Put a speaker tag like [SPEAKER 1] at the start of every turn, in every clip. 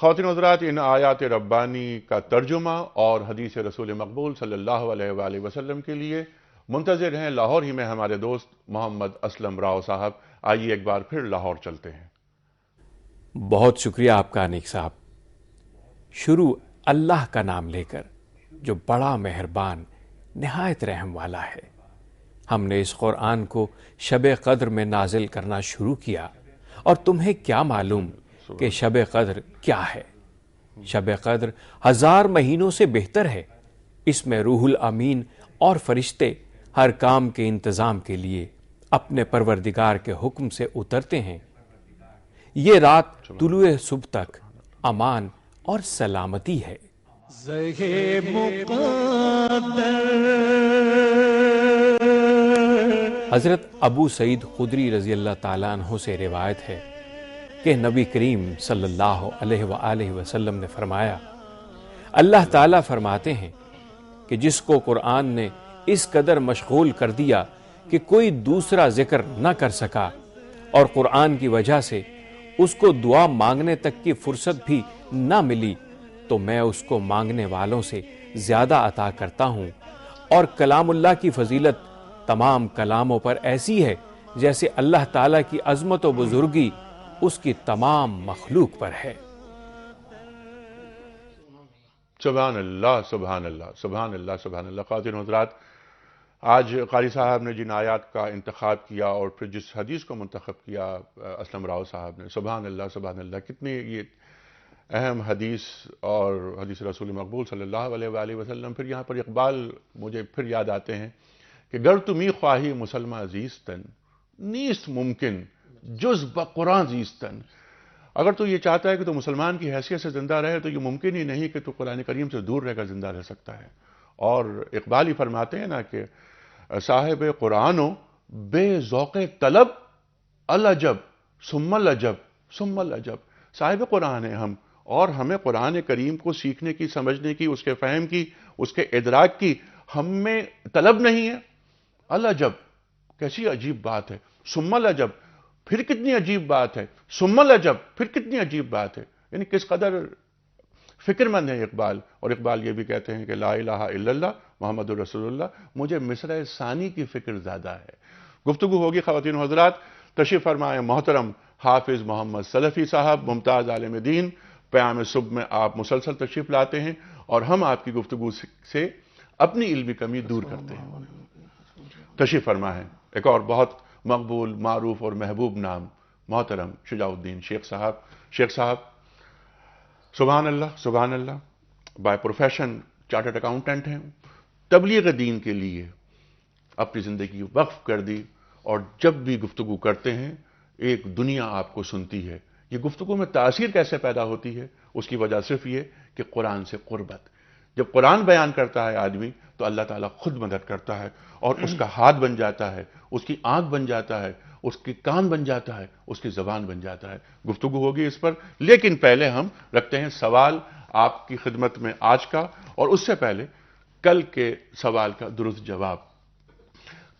[SPEAKER 1] خواتین و حضرات، ان آیات ربانی کا ترجمہ اور حدیث رسول مقبول صلی اللہ علیہ وآلہ وسلم کے لیے منتظر ہیں لاہور ہی میں ہمارے دوست محمد اسلم راؤ صاحب۔ آئیے ایک بار پھر لاہور چلتے ہیں۔
[SPEAKER 2] بہت شکریہ آپ کا انیک صاحب۔ شروع اللہ کا نام لے کر جو بڑا مہربان نہایت رحم والا ہے۔ ہم نے اس قرآن کو شب قدر میں نازل کرنا شروع کیا، اور تمہیں کیا معلوم کہ شب قدر کیا ہے؟ شب قدر 1000 مہینوں سے بہتر ہے۔ اس میں روح الامین اور فرشتے ہر کام کے انتظام کے لیے اپنے پروردگار کے حکم سے اترتے ہیں۔ یہ رات طلوع صبح تک امان اور سلامتی ہے۔ حضرت ابو سعید خدری رضی اللہ تعالیٰ عنہ سے روایت ہے کہ نبی کریم صلی اللہ علیہ وآلہ وسلم نے فرمایا، اللہ تعالیٰ فرماتے ہیں کہ جس کو قرآن نے اس قدر مشغول کر دیا کہ کوئی دوسرا ذکر نہ کر سکا، اور قرآن کی وجہ سے اس کو دعا مانگنے تک کی فرصت بھی نہ ملی، تو میں اس کو مانگنے والوں سے زیادہ عطا کرتا ہوں۔ اور کلام اللہ کی فضیلت تمام کلاموں پر ایسی ہے جیسے اللہ تعالیٰ کی عظمت و بزرگی اس کی تمام مخلوق پر ہے۔
[SPEAKER 1] سبحان اللہ، سبحان اللہ، سبحان اللہ، سبحان اللہ۔ خواتین و حضرات، آج قاری صاحب نے جن آیات کا انتخاب کیا اور پھر جس حدیث کو منتخب کیا اسلم راؤ صاحب نے، سبحان اللہ، سبحان اللہ، کتنی یہ اہم حدیث اور حدیث رسول مقبول صلی اللہ علیہ وآلہ وسلم۔ پھر یہاں پر اقبال مجھے پھر یاد آتے ہیں کہ گر تمی خواہی مسلمہ زیستن، نیست ممکن جز بقرآن زیستن۔ اگر تو یہ چاہتا ہے کہ تو مسلمان کی حیثیت سے زندہ رہے تو یہ ممکن ہی نہیں کہ تو قرآن کریم سے دور رہ کر زندہ رہ سکتا ہے۔ اور اقبال ہی فرماتے ہیں نا کہ صاحب قرآنو بے ذوق طلب العجب ثم العجب ثم العجب۔ صاحب قرآن ہیں ہم، اور ہمیں قرآن کریم کو سیکھنے کی، سمجھنے کی، اس کے فہم کی، اس کے ادراک کی ہم میں طلب نہیں ہے۔ العجب، کیسی عجیب بات ہے۔ ثم العجب، پھر کتنی عجیب بات ہے۔ ثم العجب، پھر کتنی عجیب بات ہے۔ یعنی کس قدر فکر مند ہے اقبال۔ اور اقبال یہ بھی کہتے ہیں کہ لا الہ الا اللہ محمد رسول اللہ، مجھے مصرع ثانی کی فکر زیادہ ہے۔ گفتگو ہوگی خواتین و حضرات۔ تشریف فرمائیں محترم حافظ محمد سلفی صاحب، ممتاز عالم دین۔ پیام صبح میں آپ مسلسل تشریف لاتے ہیں اور ہم آپ کی گفتگو سے اپنی علمی کمی دور کرتے ہیں۔ تشریف فرما ہے ایک اور بہت مقبول، معروف اور محبوب نام، محترم شجاع الدین شیخ صاحب۔ شیخ صاحب، سبحان اللہ، سبحان اللہ، بائی پروفیشن چارٹرڈ اکاؤنٹنٹ ہیں، تبلیغ دین کے لیے اپنی زندگی وقف کر دی، اور جب بھی گفتگو کرتے ہیں ایک دنیا آپ کو سنتی ہے۔ یہ گفتگو میں تاثیر کیسے پیدا ہوتی ہے؟ اس کی وجہ صرف یہ کہ قرآن سے قربت۔ جب قرآن بیان کرتا ہے آدمی تو اللہ تعالیٰ خود مدد کرتا ہے، اور اس کا ہاتھ بن جاتا ہے، اس کی آنکھ بن جاتا ہے، اس کی کان بن جاتا ہے، اس کی زبان بن جاتا ہے۔ گفتگو ہوگی اس پر، لیکن پہلے ہم رکھتے ہیں سوال آپ کی خدمت میں آج کا، اور اس سے پہلے کل کے سوال کا درست جواب۔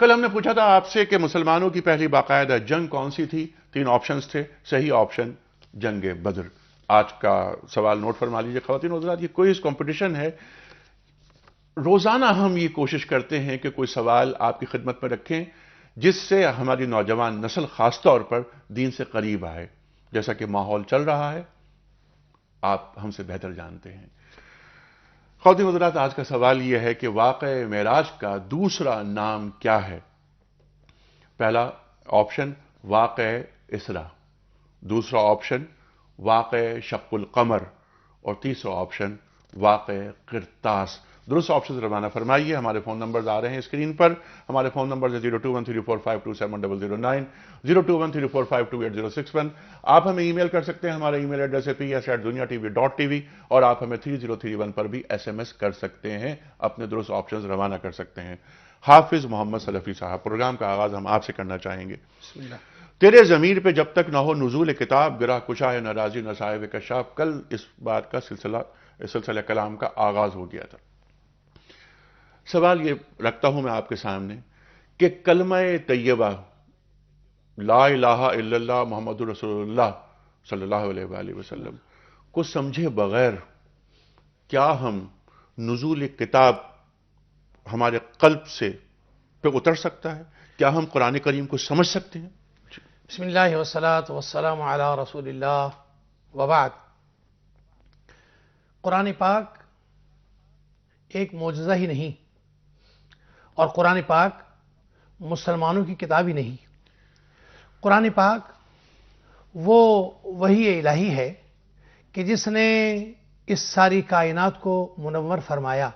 [SPEAKER 1] کل ہم نے پوچھا تھا آپ سے کہ مسلمانوں کی پہلی باقاعدہ جنگ کون سی تھی؟ 3 آپشنز تھے، صحیح آپشن جنگ بدر۔ آج کا سوال نوٹ فرما لیجئے خواتین و حضرات، یہ کوئی کمپٹیشن ہے۔ روزانہ ہم یہ کوشش کرتے ہیں کہ کوئی سوال آپ کی خدمت میں رکھیں جس سے ہماری نوجوان نسل خاص طور پر دین سے قریب آئے۔ جیسا کہ ماحول چل رہا ہے، آپ ہم سے بہتر جانتے ہیں۔ خواتین و حضرات، آج کا سوال یہ ہے کہ واقعہ معراج کا دوسرا نام کیا ہے؟ پہلا آپشن واقعہ اسرا، دوسرا آپشن واقعہ شق القمر، اور تیسرا آپشن واقعہ قرطاس۔ درست آپشن روانہ فرمائیے۔ ہمارے فون نمبرز آ رہے ہیں اسکرین پر۔ ہمارے فون نمبرز ہیں 021345270009، 021345286061۔ آپ ہمیں ای میل کر سکتے ہیں، ہمارا ای میل ایڈریس ہے ps@duniatv.tv، اور آپ ہمیں 3031 پر بھی SMS کر سکتے ہیں، اپنے درست آپشنز روانہ کر سکتے ہیں۔ حافظ محمد سلفی صاحب، پروگرام کا آغاز ہم آپ سے کرنا چاہیں گے۔
[SPEAKER 3] بسم اللہ۔
[SPEAKER 1] تیرے ضمیر پہ جب تک نہ ہو نزول کتاب، گرہ کشا ہے نہ رازی نہ صاحب کشاف۔ کل اس بات کا سلسلہ کلام کا آغاز ہو گیا تھا۔ سوال یہ رکھتا ہوں میں آپ کے سامنے کہ کلمہ طیبہ لا الہ الا اللہ محمد رسول اللہ صلی اللہ علیہ وآلہ وسلم کو سمجھے بغیر کیا ہم نزول کتاب ہمارے قلب سے پہ اتر سکتا ہے؟ کیا ہم قرآن کریم کو سمجھ سکتے ہیں؟
[SPEAKER 4] بسم اللہ والصلاة والسلام علی رسول اللہ وبعد. قرآن پاک ایک معجزہ ہی نہیں، اور قرآن پاک مسلمانوں کی کتاب ہی نہیں. قرآن پاک وہ وحی الہی ہے کہ جس نے اس ساری کائنات کو منور فرمایا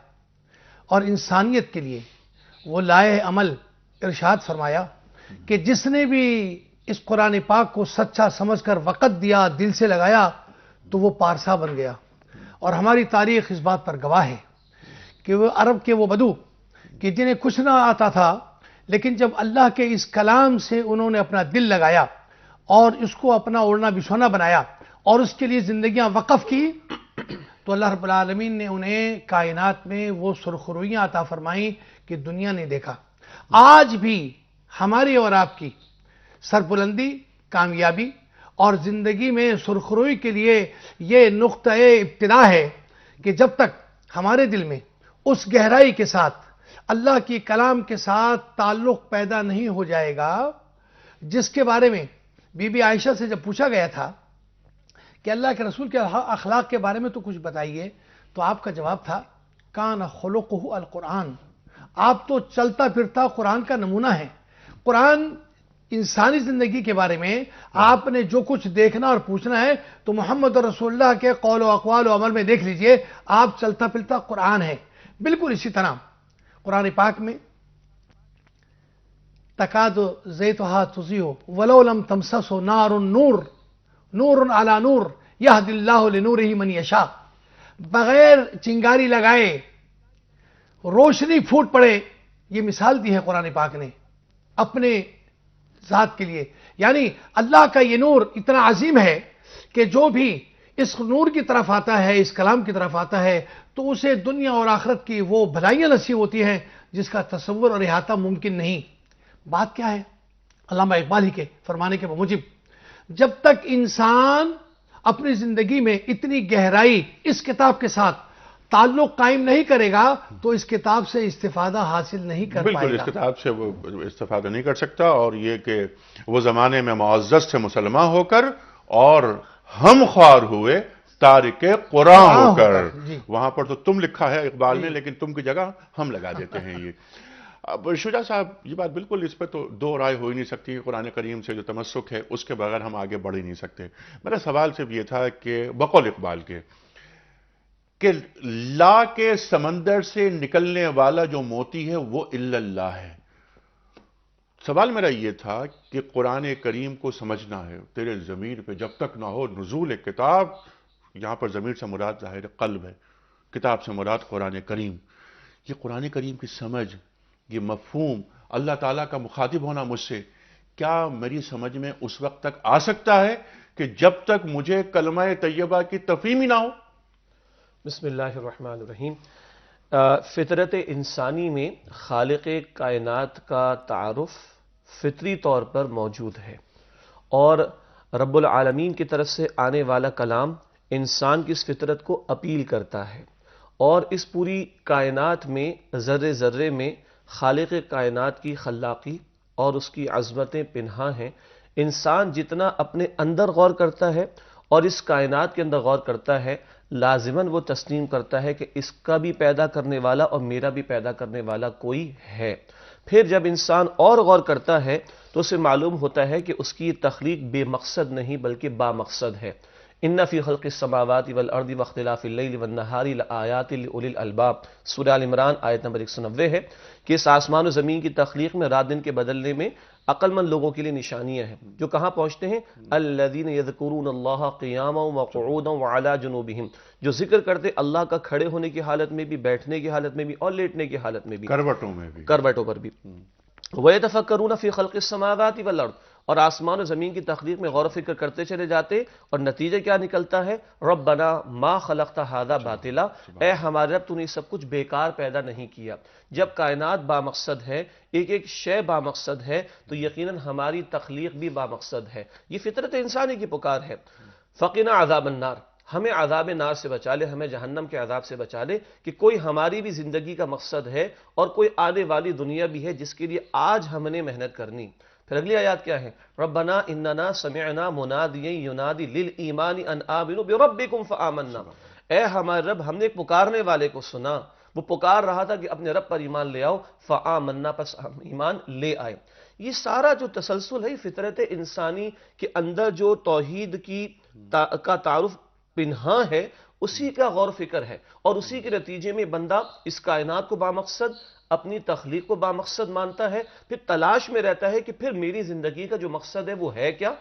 [SPEAKER 4] اور انسانیت کے لیے وہ لائحہ عمل ارشاد فرمایا کہ جس نے بھی اس قرآن پاک کو سچا سمجھ کر وقت دیا، دل سے لگایا، تو وہ پارسا بن گیا. اور ہماری تاریخ اس بات پر گواہ ہے کہ وہ عرب کے وہ بدو کہ جنہیں کچھ نہ آتا تھا، لیکن جب اللہ کے اس کلام سے انہوں نے اپنا دل لگایا اور اس کو اپنا اوڑھنا بچھونا بنایا اور اس کے لیے زندگیاں وقف کی، تو اللہ رب العالمین نے انہیں کائنات میں وہ سرخرویاں عطا فرمائیں کہ دنیا نے دیکھا. آج بھی ہماری اور آپ کی سربلندی، کامیابی اور زندگی میں سرخروئی کے لیے یہ نقطہ ابتدا ہے کہ جب تک ہمارے دل میں اس گہرائی کے ساتھ اللہ کی کلام کے ساتھ تعلق پیدا نہیں ہو جائے گا جس کے بارے میں بی بی عائشہ سے جب پوچھا گیا تھا کہ اللہ کے رسول کے اخلاق کے بارے میں تو کچھ بتائیے، تو آپ کا جواب تھا کان خلقہ القرآن. آپ تو چلتا پھرتا قرآن کا نمونہ ہیں. قرآن انسانی زندگی کے بارے میں آپ نے جو کچھ دیکھنا اور پوچھنا ہے تو محمد رسول اللہ کے قول و اقوال و عمل میں دیکھ لیجئے، آپ چلتا پھرتا قرآن ہے. بالکل اسی طرح قرآن پاک میں تکاد زیتها تضیء ولو لم تمسسه نار نور علی نور یہدی اللہ لنورہ من یشاء. بغیر چنگاری لگائے روشنی پھوٹ پڑے، یہ مثال دی ہے قرآن پاک نے اپنے ذات کے لیے. یعنی اللہ کا یہ نور اتنا عظیم ہے کہ جو بھی اس نور کی طرف آتا ہے، اس کلام کی طرف آتا ہے، تو اسے دنیا اور آخرت کی وہ بھلائیاں نصیب ہوتی ہیں جس کا تصور اور احاطہ ممکن نہیں. بات کیا ہے؟ علامہ اقبال ہی کے فرمانے کے موجب جب تک انسان اپنی زندگی میں اتنی گہرائی اس کتاب کے ساتھ تعلق قائم نہیں کرے گا تو اس کتاب سے استفادہ حاصل نہیں کر پائے گا.
[SPEAKER 1] بالکل اس کتاب سے وہ استفادہ نہیں کر سکتا. اور یہ کہ وہ زمانے میں معزز سے مسلمان ہو کر اور ہم خوار ہوئے تارک قرآن ہو کر. وہاں پر تو تم لکھا ہے اقبال نے، لیکن تم کی جگہ ہم لگا دیتے ہیں. یہ اب شجاع صاحب یہ بات بالکل اس پہ تو دو رائے ہو ہی نہیں سکتی. قرآن کریم سے جو تمسک ہے اس کے بغیر ہم آگے بڑھ ہی نہیں سکتے. میرا سوال صرف یہ تھا کہ بقول اقبال کے کہ لا کے سمندر سے نکلنے والا جو موتی ہے وہ الا اللہ ہے. سوال میرا یہ تھا کہ قرآن کریم کو سمجھنا ہے تیرے ضمیر پہ جب تک نہ ہو نزول کتاب. یہاں پر ضمیر سے مراد ظاہر قلب ہے، کتاب سے مراد قرآن کریم. یہ قرآن کریم کی سمجھ، یہ مفہوم، اللہ تعالیٰ کا مخاطب ہونا مجھ سے، کیا میری سمجھ میں اس وقت تک آ سکتا ہے کہ جب تک مجھے کلمہ طیبہ کی تفہیم ہی نہ ہو؟
[SPEAKER 5] بسم اللہ الرحمن الرحیم. فطرت انسانی میں خالق کائنات کا تعارف فطری طور پر موجود ہے، اور رب العالمین کی طرف سے آنے والا کلام انسان کی اس فطرت کو اپیل کرتا ہے. اور اس پوری کائنات میں ذرے ذرے میں خالق کائنات کی خلاقی اور اس کی عظمتیں پنہاں ہیں. انسان جتنا اپنے اندر غور کرتا ہے اور اس کائنات کے اندر غور کرتا ہے، لازماً وہ تسلیم کرتا ہے کہ اس کا بھی پیدا کرنے والا اور میرا بھی پیدا کرنے والا کوئی ہے. پھر جب انسان اور غور کرتا ہے تو اسے معلوم ہوتا ہے کہ اس کی تخلیق بے مقصد نہیں بلکہ با مقصد ہے. ان فی خلق السماوات والارض واختلاف اللیل والنہار لآیات لأولی الالباب. سورہ آل عمران آیت نمبر 190 ہے کہ اس آسمان و زمین کی تخلیق میں رات دن کے بدلنے میں عقل مند لوگوں کے لیے نشانیاں ہیں جو کہاں پہنچتے ہیں؟ الذین یذکرون اللہ قیاما وقعودا وعلی جنوبہم، جو ذکر کرتے اللہ کا کھڑے ہونے کی حالت میں بھی، بیٹھنے کی حالت میں بھی اور لیٹنے کی حالت میں بھی،
[SPEAKER 1] کروٹوں میں بھی،
[SPEAKER 5] کروٹوں پر بھی. وَيَتَفَكَّرُونَ فِي خَلْقِ السَّمَاوَاتِ وَالْأَرْضِ، اور آسمان و زمین کی تخلیق میں غور و فکر کرتے چلے جاتے، اور نتیجہ کیا نکلتا ہے؟ ربنا ما خلقت ھذا باطلا، اے ہمارے رب تو نے سب کچھ بیکار پیدا نہیں کیا. جب کائنات با مقصد ہے، ایک ایک شے با مقصد ہے، تو یقیناً ہماری تخلیق بھی با مقصد ہے. یہ فطرت انسانی کی پکار ہے. فقنا عذاب النار، ہمیں عذاب نار سے بچا لے، ہمیں جہنم کے عذاب سے بچا لے، کہ کوئی ہماری بھی زندگی کا مقصد ہے اور کوئی آنے والی دنیا بھی ہے جس کے لیے آج ہم نے محنت کرنی۔ پھر اگلی آیات کیا ہے؟ ربنا اننا سمعنا منادیا ینادی للایمان ان آمنوا بربکم فآمنا۔ اے ہمارے رب، ہم نے ایک پکارنے والے کو سنا، وہ پکار رہا تھا کہ اپنے رب پر ایمان لے آؤ، فآمنا، پس ہم ایمان لے آئے۔ یہ سارا جو تسلسل ہے فطرت انسانی کے اندر جو توحید کا تعارف پنہاں ہے، اسی کا غور فکر ہے، اور اسی کے نتیجے میں بندہ اس کائنات کو بامقصد، اپنی تخلیق کو بامقصد مانتا ہے، پھر تلاش میں رہتا ہے کہ پھر میری زندگی کا جو مقصد ہے وہ ہے کیا،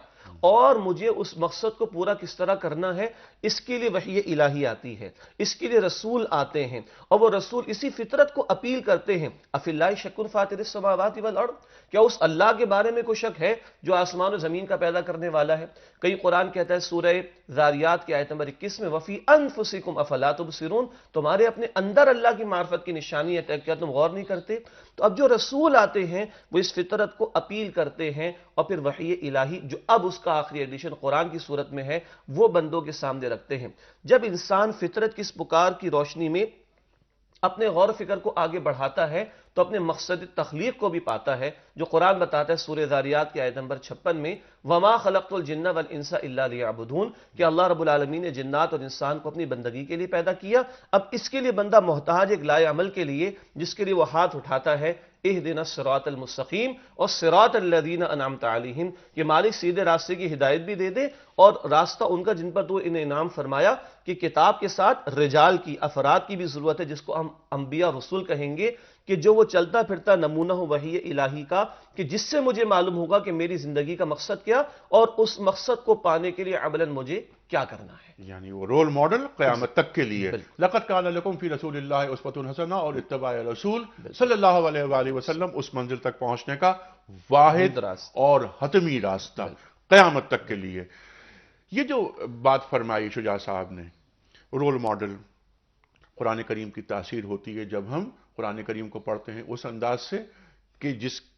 [SPEAKER 5] اور مجھے اس مقصد کو پورا کس طرح کرنا ہے۔ اس کے لیے وحی الہی آتی ہے، اس کے لیے رسول آتے ہیں، اور وہ رسول اسی فطرت کو اپیل کرتے ہیں۔ افی اللہ شک فاطر السماوات والارض، کیا اس اللہ کے بارے میں کوئی شک ہے جو آسمان و زمین کا پیدا کرنے والا ہے؟ کئی قرآن کہتا ہے سورہ ذاریات کی آیت نمبر 21 میں، وفی انفسکم افلا تبصرون، تمہارے اپنے اندر اللہ کی معرفت کی نشانی ہے، کیا تم غور نہیں کرتے؟ تو اب جو رسول آتے ہیں وہ اس فطرت کو اپیل کرتے ہیں، اور پھر وحی الہی جو اب اس کا آخری ایڈیشن قرآن کی صورت میں ہے وہ بندوں کے سامنے رکھتے ہیں۔ جب انسان فطرت کی اس پکار کی روشنی میں اپنے غور و فکر کو آگے بڑھاتا ہے تو اپنے مقصد تخلیق کو بھی پاتا ہے، جو قرآن بتاتا ہے سورہ ذاریات کی آیت نمبر 56 میں، وَمَا خَلَقْتُ الْجِنَّ وَالْإِنسَ إِلَّا لِيَعْبُدُونَ، کہ اللہ رب العالمین نے جنات اور انسان کو اپنی بندگی کے لیے پیدا کیا۔ اب اس کے لیے بندہ محتاج ایک لائے عمل کے لیے، جس کے لیے وہ ہاتھ اٹھاتا ہے، اہدنا الصراط المستقیم اور صراط الذین انعمت علیہم، کہ مالک سیدھے راستے کی ہدایت بھی دے دے، اور راستہ ان کا جن پر تو انہیں انعام فرمایا، کہ کتاب کے ساتھ رجال کی، افراد کی بھی ضرورت ہے، جس کو ہم انبیاء رسول کہیں گے، کہ جو وہ چلتا پھرتا نمونہ ہو وحی الہی کا، کہ جس سے مجھے معلوم ہوگا کہ میری زندگی کا مقصد کیا، اور اس مقصد کو پانے کے لیے عملاً مجھے کیا کرنا ہے۔
[SPEAKER 1] یعنی وہ رول ماڈل قیامت تک کے لیے۔ لقد کان لکم فی رسول اللہ اسوۃ حسنہ، اور اتباع رسول صلی اللہ علیہ وآلہ وسلم اس منزل تک پہنچنے کا واحد اور حتمی راستہ قیامت تک کے لیے۔ یہ جو بات فرمائی شجاع صاحب نے، رول ماڈل، قرآن کریم کی تاثیر ہوتی ہے جب ہم قرآن کریم کو پڑھتے ہیں اس انداز سے کہ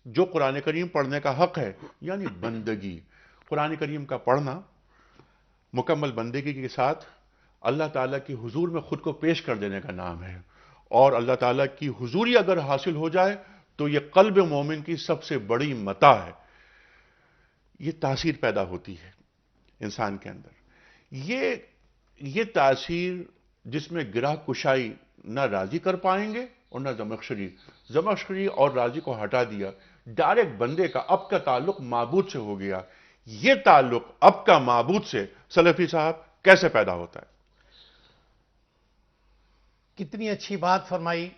[SPEAKER 1] جو قرآن کریم پڑھنے کا حق ہے، یعنی بندگی۔ قرآن کریم کا پڑھنا مکمل بندگی کے ساتھ اللہ تعالیٰ کی حضور میں خود کو پیش کر دینے کا نام ہے، اور اللہ تعالیٰ کی حضوری اگر حاصل ہو جائے تو یہ قلب مومن کی سب سے بڑی متاع ہے۔ یہ تاثیر پیدا ہوتی ہے انسان کے اندر، یہ تاثیر جس میں گرہ کشائی نہ راضی کر پائیں گے اور نہ زمخشری اور راضی کو ہٹا دیا، ڈائریکٹ بندے کا اب کا تعلق معبود سے ہو گیا۔ یہ تعلق اب کا معبود سے سلفی صاحب کیسے پیدا ہوتا ہے؟
[SPEAKER 4] کتنی اچھی بات فرمائی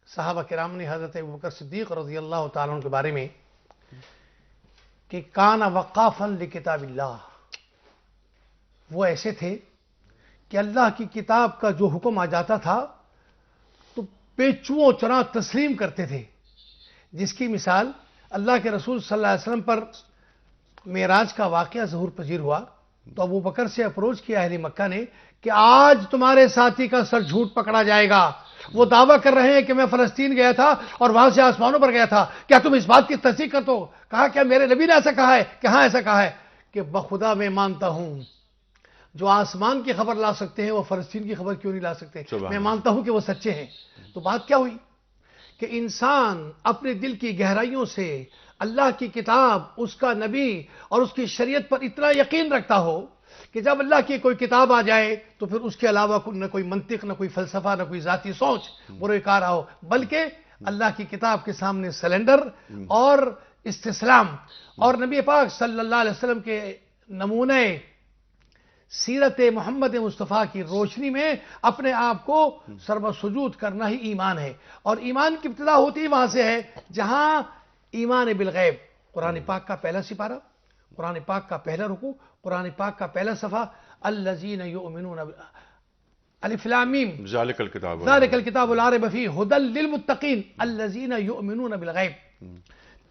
[SPEAKER 4] صحابہ کرام نے حضرت ابوبکر صدیق رضی اللہ تعالیٰ عنہ کے بارے میں، کہ کان وقافا لکتاب اللہ، وہ ایسے تھے کہ اللہ کی کتاب کا جو حکم آ جاتا تھا تو بے چوں چرا تسلیم کرتے تھے، جس کی مثال اللہ کے رسول صلی اللہ علیہ وسلم پر معراج کا واقعہ ظہور پذیر ہوا تو ابو بکر سے اپروچ کیا اہل مکہ نے کہ آج تمہارے ساتھی کا سر جھوٹ پکڑا جائے گا، وہ دعویٰ کر رہے ہیں کہ میں فلسطین گیا تھا اور وہاں سے آسمانوں پر گیا تھا، کیا تم اس بات کی تصدیق کرتے ہو؟ کہا کیا میرے نبی نے ایسا کہا ہے؟ کہ ہاں ایسا کہا ہے، کہ بخدا میں مانتا ہوں جو آسمان کی خبر لا سکتے ہیں وہ فلسطین کی خبر کیوں نہیں لا سکتے؟ میں مانتا ہوں کہ وہ سچے ہیں۔ تو بات کیا ہوئی کہ انسان اپنے دل کی گہرائیوں سے اللہ کی کتاب، اس کا نبی اور اس کی شریعت پر اتنا یقین رکھتا ہو کہ جب اللہ کی کوئی کتاب آ جائے تو پھر اس کے علاوہ نہ کوئی منطق، نہ کوئی فلسفہ، نہ کوئی ذاتی سوچ بروکار ہو، بلکہ اللہ کی کتاب کے سامنے سلنڈر اور استسلام، اور نبی پاک صلی اللہ علیہ وسلم کے نمونے سیرت محمد مصطفیٰ کی روشنی میں اپنے آپ کو سرب سجود کرنا ہی ایمان ہے۔ اور ایمان کی ابتدا ہوتی وہاں سے ہے جہاں ایمان بالغیب، قرآن پاک کا پہلا سپارہ، قرآن پاک کا پہلا رکوع، قرآن پاک کا پہلا صفحہ، الذین یؤمنون الف لام میم
[SPEAKER 1] ذالک الکتاب
[SPEAKER 4] لا ریب فیہ ھدی للمتقین الذین یؤمنون بالغیب۔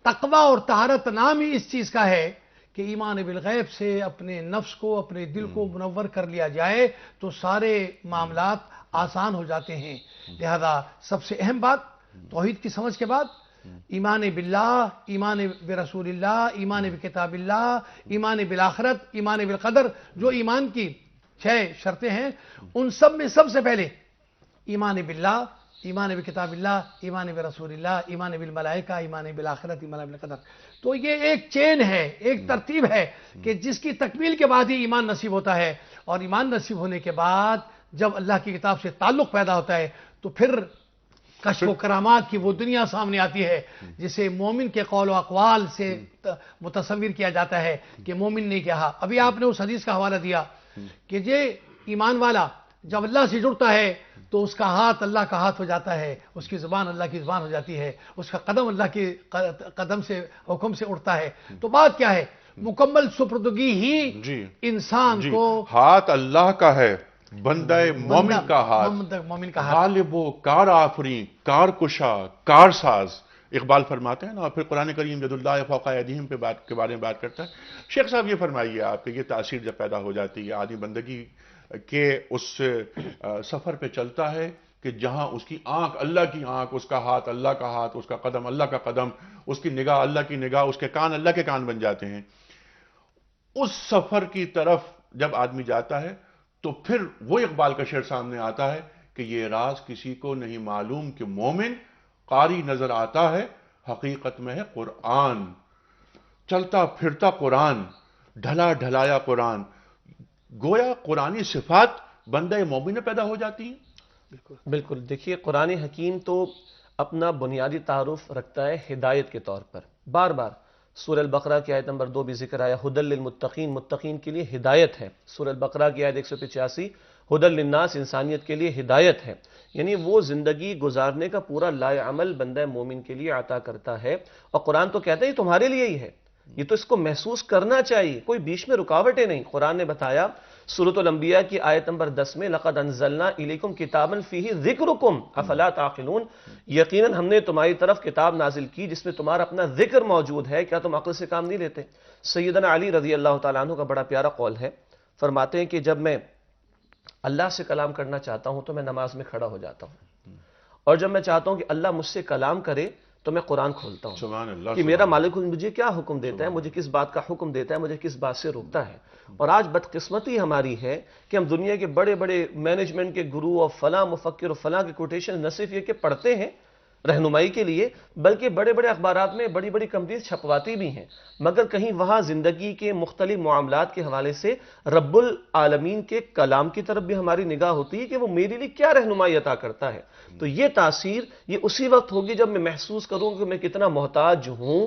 [SPEAKER 4] تقوی اور طہارت نام ہی اس چیز کا ہے کہ ایمان بالغیب سے اپنے نفس کو، اپنے دل کو منور کر لیا جائے تو سارے معاملات آسان ہو جاتے ہیں۔ لہذا سب سے اہم بات توحید کی سمجھ کے بعد ایمان باللہ، ایمان برسول اللہ، ایمان بکتاب اللہ، ایمان بالآخرت، ایمان بالقدر، جو ایمان کی 6 شرطیں ہیں، ان سب میں سب سے پہلے ایمان باللہ، ایمان بکتاب اللہ، ایمان برسول اللہ، ایمان بالملائکہ، ایمان بالآخرت، ایمان بالقدر. تو یہ ایک چین ہے، ایک ترتیب ہے کہ جس کی تکمیل کے بعد ہی ایمان نصیب ہوتا ہے. اور ایمان نصیب ہونے کے بعد جب اللہ کی کتاب سے تعلق پیدا ہوتا ہے تو پھر کشف و کرامات کی وہ دنیا سامنے آتی ہے جسے مومن کے قول و اقوال سے متصور کیا جاتا ہے کہ مومن نے کہا. ابھی آپ نے اس حدیث کا حوالہ دیا کہ یہ ایمان والا جب اللہ سے جڑتا ہے تو اس کا ہاتھ اللہ کا ہاتھ ہو جاتا ہے، اس کی زبان اللہ کی زبان ہو جاتی ہے، اس کا قدم اللہ کے قدم سے حکم سے اٹھتا ہے. تو بات کیا ہے؟ مکمل سپردگی ہی انسان کو.
[SPEAKER 1] ہاتھ اللہ کا ہے، بندہ مومن کا ہاتھ،
[SPEAKER 4] مومن کا ہاتھ،
[SPEAKER 1] غالب و کار آفریں، کار کشا، کار ساز. اقبال فرماتے ہیں نا. اور پھر قرآن کریم ید اللہ فوق ایدیہم کے بارے میں بات کرتا ہے. شیخ صاحب یہ فرمائیے آپ کہ یہ تاثیر جب پیدا ہو جاتی ہے آدمی بندگی کے اس سفر پہ چلتا ہے کہ جہاں اس کی آنکھ اللہ کی آنکھ، اس کا ہاتھ اللہ کا ہاتھ، اس کا قدم اللہ کا قدم، اس کی نگاہ اللہ کی نگاہ، اس کے کان اللہ کے کان بن جاتے ہیں. اس سفر کی طرف جب آدمی جاتا ہے تو پھر وہ اقبال کا شعر سامنے آتا ہے کہ یہ راز کسی کو نہیں معلوم کہ مومن قاری نظر آتا ہے، حقیقت میں ہے قرآن. چلتا پھرتا قرآن، ڈھلا ڈھلایا قرآن. گویا قرآنی صفات بندہ مومن میں پیدا ہو جاتی ہیں.
[SPEAKER 5] بالکل. دیکھیے قرآن حکیم تو اپنا بنیادی تعارف رکھتا ہے ہدایت کے طور پر. بار بار سورہ البقرہ کی آیت نمبر 2 بھی ذکر آیا، ہدی للمتقین، متقین کے لیے ہدایت ہے. سورہ البقرہ کی آیت 185 ہدی للناس، انسانیت کے لیے ہدایت ہے. یعنی وہ زندگی گزارنے کا پورا لائق عمل بندہ مومن کے لیے عطا کرتا ہے. اور قرآن تو کہتا ہے یہ تمہارے لیے ہی ہے، یہ تو اس کو محسوس کرنا چاہیے، کوئی بیچ میں رکاوٹیں نہیں. قرآن نے بتایا سورۃ الانبیاء کی آیت نمبر 10 میں لقد انزلنا الیکم کتابا فیہ ذکرکم افلا تعقلون، یقیناً ہم نے تمہاری طرف کتاب نازل کی جس میں تمہارا اپنا ذکر موجود ہے، کیا تم عقل سے کام نہیں لیتے؟ سیدنا علی رضی اللہ تعالیٰ عنہ کا بڑا پیارا قول ہے، فرماتے ہیں کہ جب میں اللہ سے کلام کرنا چاہتا ہوں تو میں نماز میں کھڑا ہو جاتا ہوں، اور جب میں چاہتا ہوں کہ اللہ مجھ سے کلام کرے تو میں قرآن کھولتا ہوں
[SPEAKER 1] سبحان اللہ
[SPEAKER 5] کہ میرا مالک مجھے کیا حکم دیتا ہے، مجھے کس بات کا حکم دیتا ہے، مجھے کس بات سے روکتا ہے. اور آج بدقسمتی ہماری ہے کہ ہم دنیا کے بڑے بڑے مینجمنٹ کے گرو اور فلاں مفکر اور فلاں کے کوٹیشن نہ صرف یہ کہ پڑھتے ہیں رہنمائی کے لیے، بلکہ بڑے بڑے اخبارات میں بڑی بڑی کمپنیز چھپواتی بھی ہیں، مگر کہیں وہاں زندگی کے مختلف معاملات کے حوالے سے رب العالمین کے کلام کی طرف بھی ہماری نگاہ ہوتی ہے کہ وہ میرے لیے کیا رہنمائی عطا کرتا ہے. تو یہ تاثیر یہ اسی وقت ہوگی جب میں محسوس کروں کہ میں کتنا محتاج ہوں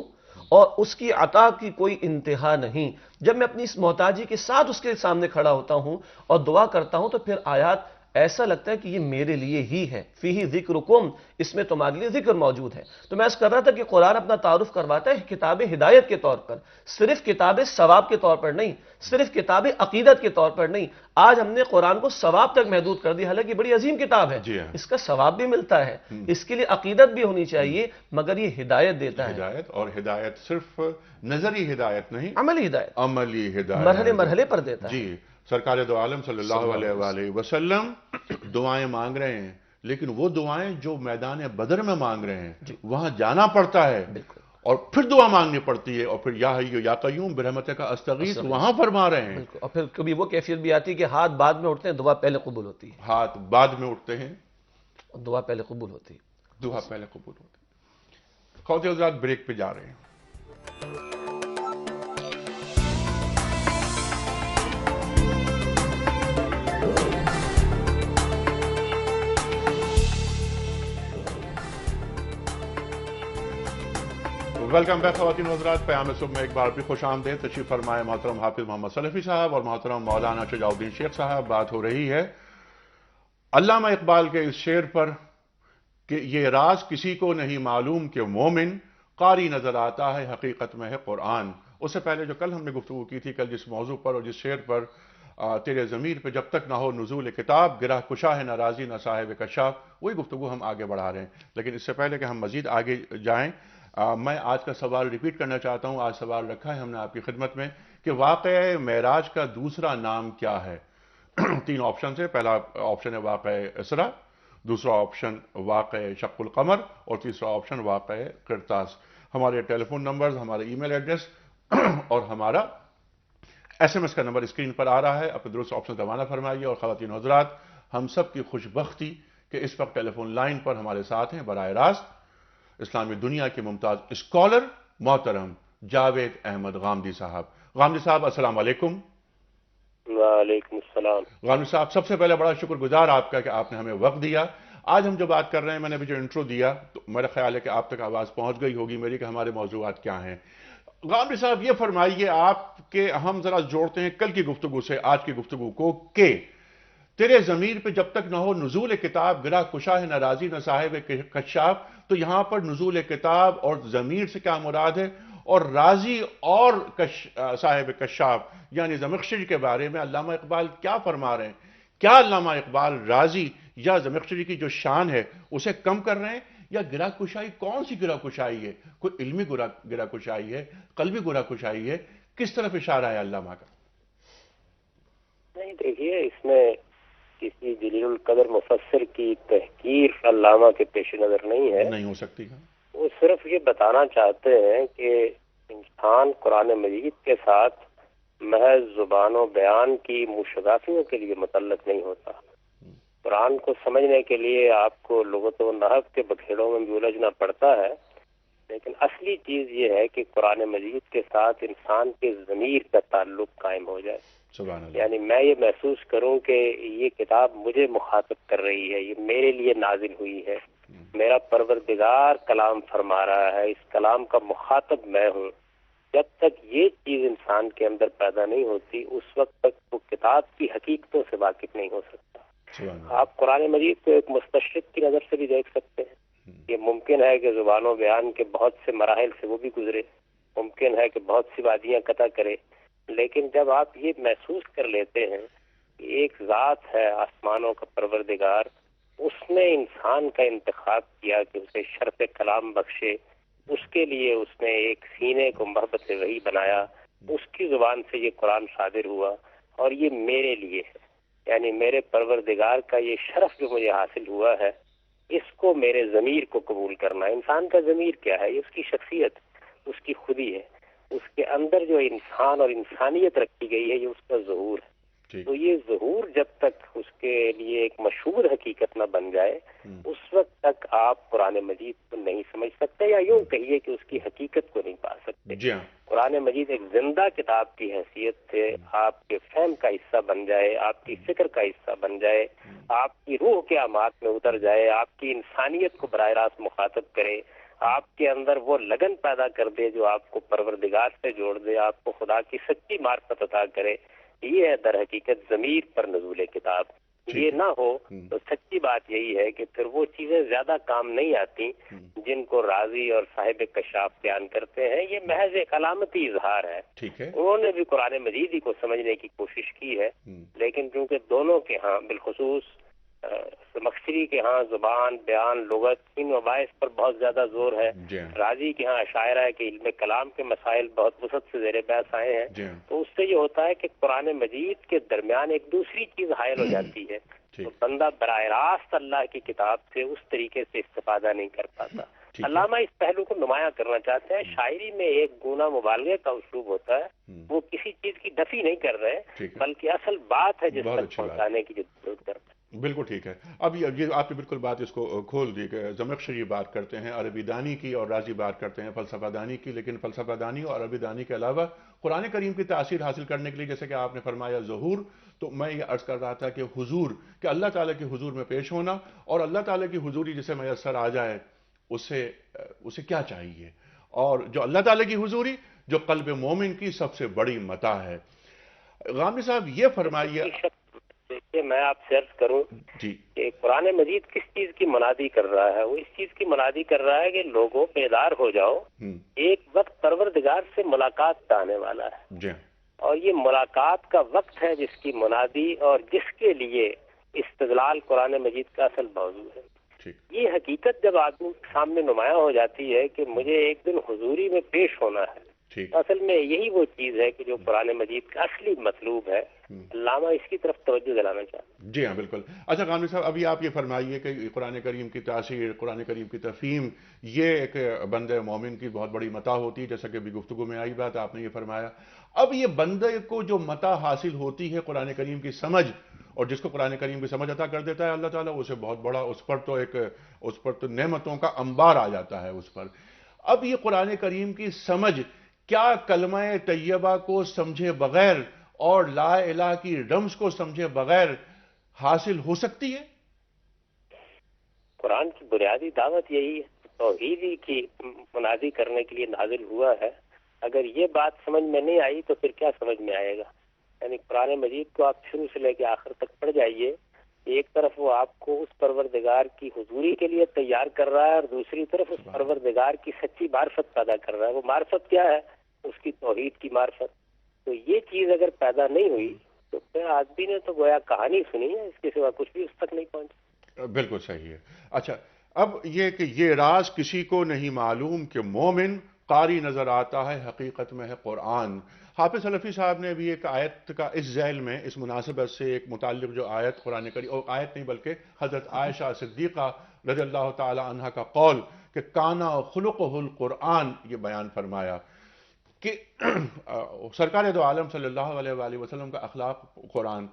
[SPEAKER 5] اور اس کی عطا کی کوئی انتہا نہیں. جب میں اپنی اس محتاجی کے ساتھ اس کے سامنے کھڑا ہوتا ہوں اور دعا کرتا ہوں تو پھر آیات ایسا لگتا ہے کہ یہ میرے لیے ہی ہے. فیہ ذکرکم، اس میں تمہارے لیے ذکر موجود ہے. تو میں اس کر رہا تھا کہ قرآن اپنا تعارف کرواتا ہے کتاب ہدایت کے طور پر، صرف کتاب ثواب کے طور پر نہیں، صرف کتاب عقیدت کے طور پر نہیں. آج ہم نے قرآن کو ثواب تک محدود کر دیا، حالانکہ بڑی عظیم کتاب ہے، اس کا ثواب بھی ملتا ہے، اس کے لیے عقیدت بھی ہونی چاہیے، مگر یہ ہدایت دیتا ہے.
[SPEAKER 1] ہدایت، اور ہدایت صرف نظری ہدایت نہیں،
[SPEAKER 5] عملی ہدایت،
[SPEAKER 1] عملی ہدایت
[SPEAKER 5] مرحلے مرحلے پر دیتا ہے.
[SPEAKER 1] جی. سرکار دو عالم صلی اللہ علیہ وآلہ وسلم دعائیں مانگ رہے ہیں، لیکن وہ دعائیں جو میدان بدر میں مانگ رہے ہیں وہاں جانا پڑتا ہے اور پھر دعا مانگنی پڑتی ہے، اور پھر یا حی یا قیوم برحمتک استغیث وہاں فرما رہے ہیں.
[SPEAKER 5] اور پھر کبھی وہ کیفیت بھی آتی ہے کہ ہاتھ بعد میں اٹھتے ہیں، دعا پہلے قبول ہوتی ہے.
[SPEAKER 1] ہاتھ بعد میں اٹھتے ہیں،
[SPEAKER 5] دعا پہلے قبول ہوتی ہے.
[SPEAKER 1] دعا پہلے قبول ہوتی ہے. خواتین حضرات بریک پہ جا رہے ہیں. ویلکم بیک خواتین حضرات، پیام صبح میں ایک بار بھی خوش آمدید. تشریف فرمائے محترم حافظ محمد سلفی صاحب اور محترم مولانا شجاع الدین شیخ صاحب. بات ہو رہی ہے علامہ اقبال کے اس شعر پر کہ یہ راز کسی کو نہیں معلوم کہ مومن قاری نظر آتا ہے، حقیقت میں ہے قرآن. اس سے پہلے جو کل ہم نے گفتگو کی تھی، کل جس موضوع پر اور جس شعر پر تیرے ضمیر پہ جب تک نہ ہو نزول کتاب، گرہ کشا ہے نہ راضی نہ صاحب کشاف، وہی گفتگو ہم آگے بڑھا رہے ہیں. لیکن اس سے پہلے کہ ہم مزید آگے جائیں، میں آج کا سوال ریپیٹ کرنا چاہتا ہوں. آج سوال رکھا ہے ہم نے آپ کی خدمت میں کہ واقعہ معراج کا دوسرا نام کیا ہے؟ 3 آپشن ہے. پہلا آپشن ہے واقعہ اسرا، دوسرا آپشن واقعہ شق القمر، اور تیسرا آپشن واقعہ قرطاس. ہمارے ٹیلی فون نمبرز، ہمارا ای میل ایڈریس اور ہمارا SMS کا نمبر اسکرین پر آ رہا ہے، اپنے درست آپشن روانہ فرمائیے۔ اور خواتین و حضرات، ہم سب کی خوش بختی کہ اس وقت ٹیلی فون لائن پر ہمارے ساتھ ہیں براہ راست اسلامی دنیا کے ممتاز اسکالر محترم جاوید احمد غامدی صاحب۔ غامدی صاحب السلام علیکم۔
[SPEAKER 6] وعلیکم السلام۔
[SPEAKER 1] غامدی صاحب، سب سے پہلے بڑا شکر گزار آپ کا کہ آپ نے ہمیں وقت دیا۔ آج ہم جو بات کر رہے ہیں، میں نے ابھی جو انٹرو دیا تو میرا خیال ہے کہ آپ تک آواز پہنچ گئی ہوگی میری کہ ہمارے موضوعات کیا ہیں۔ غامدی صاحب، یہ فرمائیے آپ کہ ہم ذرا جوڑتے ہیں کل کی گفتگو سے آج کی گفتگو کو کہ تیرے ضمیر پہ جب تک نہ ہو نزول کتاب، گرہ کشا ہے نہ راضی نہ صاحب کشاف۔ تو یہاں پر نزول کتاب اور ضمیر سے کیا مراد ہے، اور راضی اور صاحب کشاف یعنی زمخشری کے بارے میں علامہ اقبال کیا فرما رہے ہیں؟ کیا علامہ اقبال راضی یا زمخشری کی جو شان ہے اسے کم کر رہے ہیں، یا گرہ کشائی کون سی گرہ کشائی ہے؟ کوئی علمی گرہ کشائی ہے، قلبی گرہ کشائی ہے؟ کس طرف اشارہ ہے علامہ کا؟
[SPEAKER 6] نہیں، دیکھیے، اس میں کسی جلیل القدر مفسر کی تحقیر علامہ کے پیش نظر نہیں ہے،
[SPEAKER 1] نہیں ہو سکتی۔
[SPEAKER 6] وہ صرف یہ بتانا چاہتے ہیں کہ انسان قرآن مجید کے ساتھ محض زبان و بیان کی مشغافیوں کے لیے متعلق نہیں ہوتا۔ قرآن کو سمجھنے کے لیے آپ کو لغت و نحو کے بکھیڑوں میں بھی الجھنا پڑتا ہے، لیکن اصلی چیز یہ ہے کہ قرآن مجید کے ساتھ انسان کے ضمیر کا تعلق قائم ہو جائے۔
[SPEAKER 1] سبحان اللہ۔
[SPEAKER 6] یعنی میں یہ محسوس کروں کہ یہ کتاب مجھے مخاطب کر رہی ہے، یہ میرے لیے نازل ہوئی ہے، میرا پروردگار کلام فرما رہا ہے، اس کلام کا مخاطب میں ہوں۔ جب تک یہ چیز انسان کے اندر پیدا نہیں ہوتی، اس وقت تک وہ کتاب کی حقیقتوں سے واقف نہیں ہو سکتا۔ آپ قرآن مجید کو ایک مستشرق کی نظر سے بھی دیکھ سکتے ہیں۔ یہ ممکن ہے کہ زبان و بیان کے بہت سے مراحل سے وہ بھی گزرے، ممکن ہے کہ بہت سی وادیاں قطع کرے، لیکن جب آپ یہ محسوس کر لیتے ہیں کہ ایک ذات ہے آسمانوں کا پروردگار، اس نے انسان کا انتخاب کیا کہ اسے شرف کلام بخشے، اس کے لیے اس نے ایک سینے کو محبت وحی بنایا، اس کی زبان سے یہ قرآن صادر ہوا، اور یہ میرے لیے ہے۔ یعنی میرے پروردگار کا یہ شرف جو مجھے حاصل ہوا ہے، اس کو میرے ضمیر کو قبول کرنا۔ انسان کا ضمیر کیا ہے؟ یہ اس کی شخصیت، اس کی خودی ہے، اس کے اندر جو انسان اور انسانیت رکھی گئی ہے، یہ اس کا ظہور ہے۔ تو یہ ظہور جب تک اس کے لیے ایک مشہور حقیقت نہ بن جائے، اس وقت تک آپ قرآن مجید کو نہیں سمجھ سکتے، یا یوں کہیے کہ اس کی حقیقت کو نہیں پا سکتے۔ قرآن مجید ایک زندہ کتاب کی حیثیت سے آپ کے فہم کا حصہ بن جائے، آپ کی فکر کا حصہ بن جائے، آپ کی روح کے امات میں اتر جائے، آپ کی انسانیت کو براہ راست مخاطب کرے، آپ کے اندر وہ لگن پیدا کر دے جو آپ کو پروردگار سے جوڑ دے، آپ کو خدا کی سچی معرفت عطا کرے۔ یہ ہے در حقیقت ضمیر پر نزول کتاب۔ یہ نہ ہو تو سچی بات یہی ہے کہ پھر وہ چیزیں زیادہ کام نہیں آتی جن کو راضی اور صاحب کشاف بیان کرتے ہیں۔ یہ محض ایک علامتی اظہار ہے۔ انہوں نے بھی قرآن مجید ہی کو سمجھنے کی کوشش کی ہے، لیکن کیونکہ دونوں کے ہاں، بالخصوص زمخشری کے ہاں زبان، بیان، لغت، ان مباحث پر بہت زیادہ زور ہے، راضی کے ہاں اشاعرہ ہے کہ علم کلام کے مسائل بہت وسعت سے زیر بحث آئے ہیں، تو اس سے یہ ہوتا ہے کہ قرآن مجید کے درمیان ایک دوسری چیز حائل ہو جاتی ہے، تو بندہ براہ راست اللہ کی کتاب سے اس طریقے سے استفادہ نہیں کر پاتا۔ علامہ اس پہلو کو نمایاں کرنا چاہتے ہیں۔ شاعری میں ایک گونا مبالغے کا اسلوب ہوتا ہے، وہ کسی چیز کی نفی نہیں کر رہے بلکہ اصل بات ہے جس تک پہنچانے کی ضرورت کرتے ہیں۔
[SPEAKER 1] بالکل ٹھیک ہے۔ اب یہ آپ نے بالکل بات اس کو کھول دی کہ زمخشری بات کرتے ہیں عربی دانی کی اور رازی بات کرتے ہیں فلسفہ دانی کی، لیکن فلسفہ دانی اور عربی دانی کے علاوہ قرآن کریم کی تاثیر حاصل کرنے کے لیے جیسے کہ آپ نے فرمایا ظہور، تو میں یہ عرض کر رہا تھا کہ حضور، کہ اللہ تعالیٰ کے حضور میں پیش ہونا، اور اللہ تعالیٰ کی حضوری جسے میسر آ جائے اسے کیا چاہیے، اور جو اللہ تعالیٰ کی حضوری جو قلب مومن کی سب سے بڑی متاع ہے۔ غامدی صاحب یہ فرمائیے،
[SPEAKER 6] دیکھیے میں آپ سے عرض کروں کہ قرآن مجید کس چیز کی منادی کر رہا ہے؟ وہ اس چیز کی منادی کر رہا ہے کہ لوگوں بیدار ہو جاؤ، ایک وقت پروردگار سے ملاقات کا آنے والا ہے، اور یہ ملاقات کا وقت ہے جس کی منادی اور جس کے لیے استدلال قرآن مجید کا اصل موضوع ہے۔ یہ حقیقت جب آدمی سامنے نمایاں ہو جاتی ہے کہ مجھے ایک دن حضوری میں پیش ہونا ہے، اصل میں یہی وہ چیز ہے کہ جو قرآن مجید کا اصلی مطلوب ہے۔ علامہ اس کی طرف توجہ دلانا چاہتے ہیں۔
[SPEAKER 1] جی ہاں بالکل۔ اچھا غانوی صاحب، ابھی آپ یہ فرمائیے کہ قرآن کریم کی تاثیر، قرآن کریم کی تفہیم، یہ ایک بندہ مومن کی بہت بڑی متاع ہوتی ہے، جیسا کہ ابھی گفتگو میں آئی بات آپ نے یہ فرمایا۔ اب یہ بندے کو جو متاع حاصل ہوتی ہے قرآن کریم کی سمجھ، اور جس کو قرآن کریم کی سمجھ عطا کر دیتا ہے اللہ تعالیٰ، اسے بہت بڑا، اس پر تو نعمتوں کا انبار آ جاتا ہے اس پر۔ اب یہ قرآن کریم کی سمجھ کیا کلمہ طیبہ کو سمجھے بغیر اور لا الہ کی رمز کو سمجھے بغیر حاصل ہو سکتی ہے؟
[SPEAKER 6] قرآن کی بنیادی دعوت یہی ہے، توحیدی کی منادی کرنے کے لیے نازل ہوا ہے۔ اگر یہ بات سمجھ میں نہیں آئی تو پھر کیا سمجھ میں آئے گا؟ یعنی قرآن مجید کو آپ شروع سے لے کے آخر تک پڑھ جائیے، ایک طرف وہ آپ کو اس پروردگار کی حضوری کے لیے تیار کر رہا ہے، اور دوسری طرف اس پروردگار کی سچی معرفت پیدا کر رہا ہے۔ وہ معرفت کیا ہے؟ اس کی توحید کی معرفت۔ تو یہ چیز اگر پیدا نہیں ہوئی تو پھر آدمی نے تو گویا کہانی سنی ہے، اس کے سوا کچھ بھی اس تک نہیں پہنچا۔
[SPEAKER 1] بالکل صحیح ہے۔ اچھا، اب یہ کہ یہ راز کسی کو نہیں معلوم کہ مومن قاری نظر آتا ہے، حقیقت میں ہے قرآن۔ حافظ حلفی صاحب نے بھی ایک آیت کا اس ذیل میں، اس مناسبت سے ایک متعلق جو آیت قرآن کریم، اور آیت نہیں بلکہ حضرت عائشہ صدیقہ رضی اللہ تعالی عنہ کا قول کہ کانا خلقہ القرآن، یہ بیان فرمایا کہ سرکار دو عالم صلی اللہ علیہ وآلہ وسلم کا اخلاق قرآن،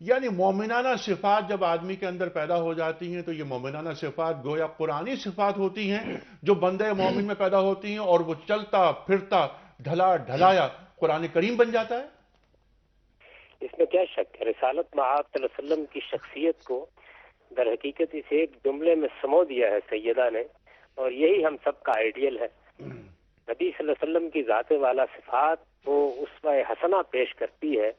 [SPEAKER 1] یعنی مومنانہ صفات جب آدمی کے اندر پیدا ہو جاتی ہیں تو یہ مومنانہ صفات گویا قرآنی صفات ہوتی ہیں جو بندے مومن میں پیدا ہوتی ہیں، اور وہ چلتا پھرتا ڈھلا ڈھلایا قرآن کریم بن جاتا ہے۔
[SPEAKER 6] اس میں کیا شک ہے؟ رسالت مآب صلی اللہ علیہ وسلم کی شخصیت کو در حقیقت اس ایک جملے میں سمو دیا ہے سیدہ نے، اور یہی ہم سب کا آئیڈیل ہے۔ نبی صلی اللہ علیہ وسلم کی ذات والا صفات کو اسوہ حسنہ پیش کرتی ہے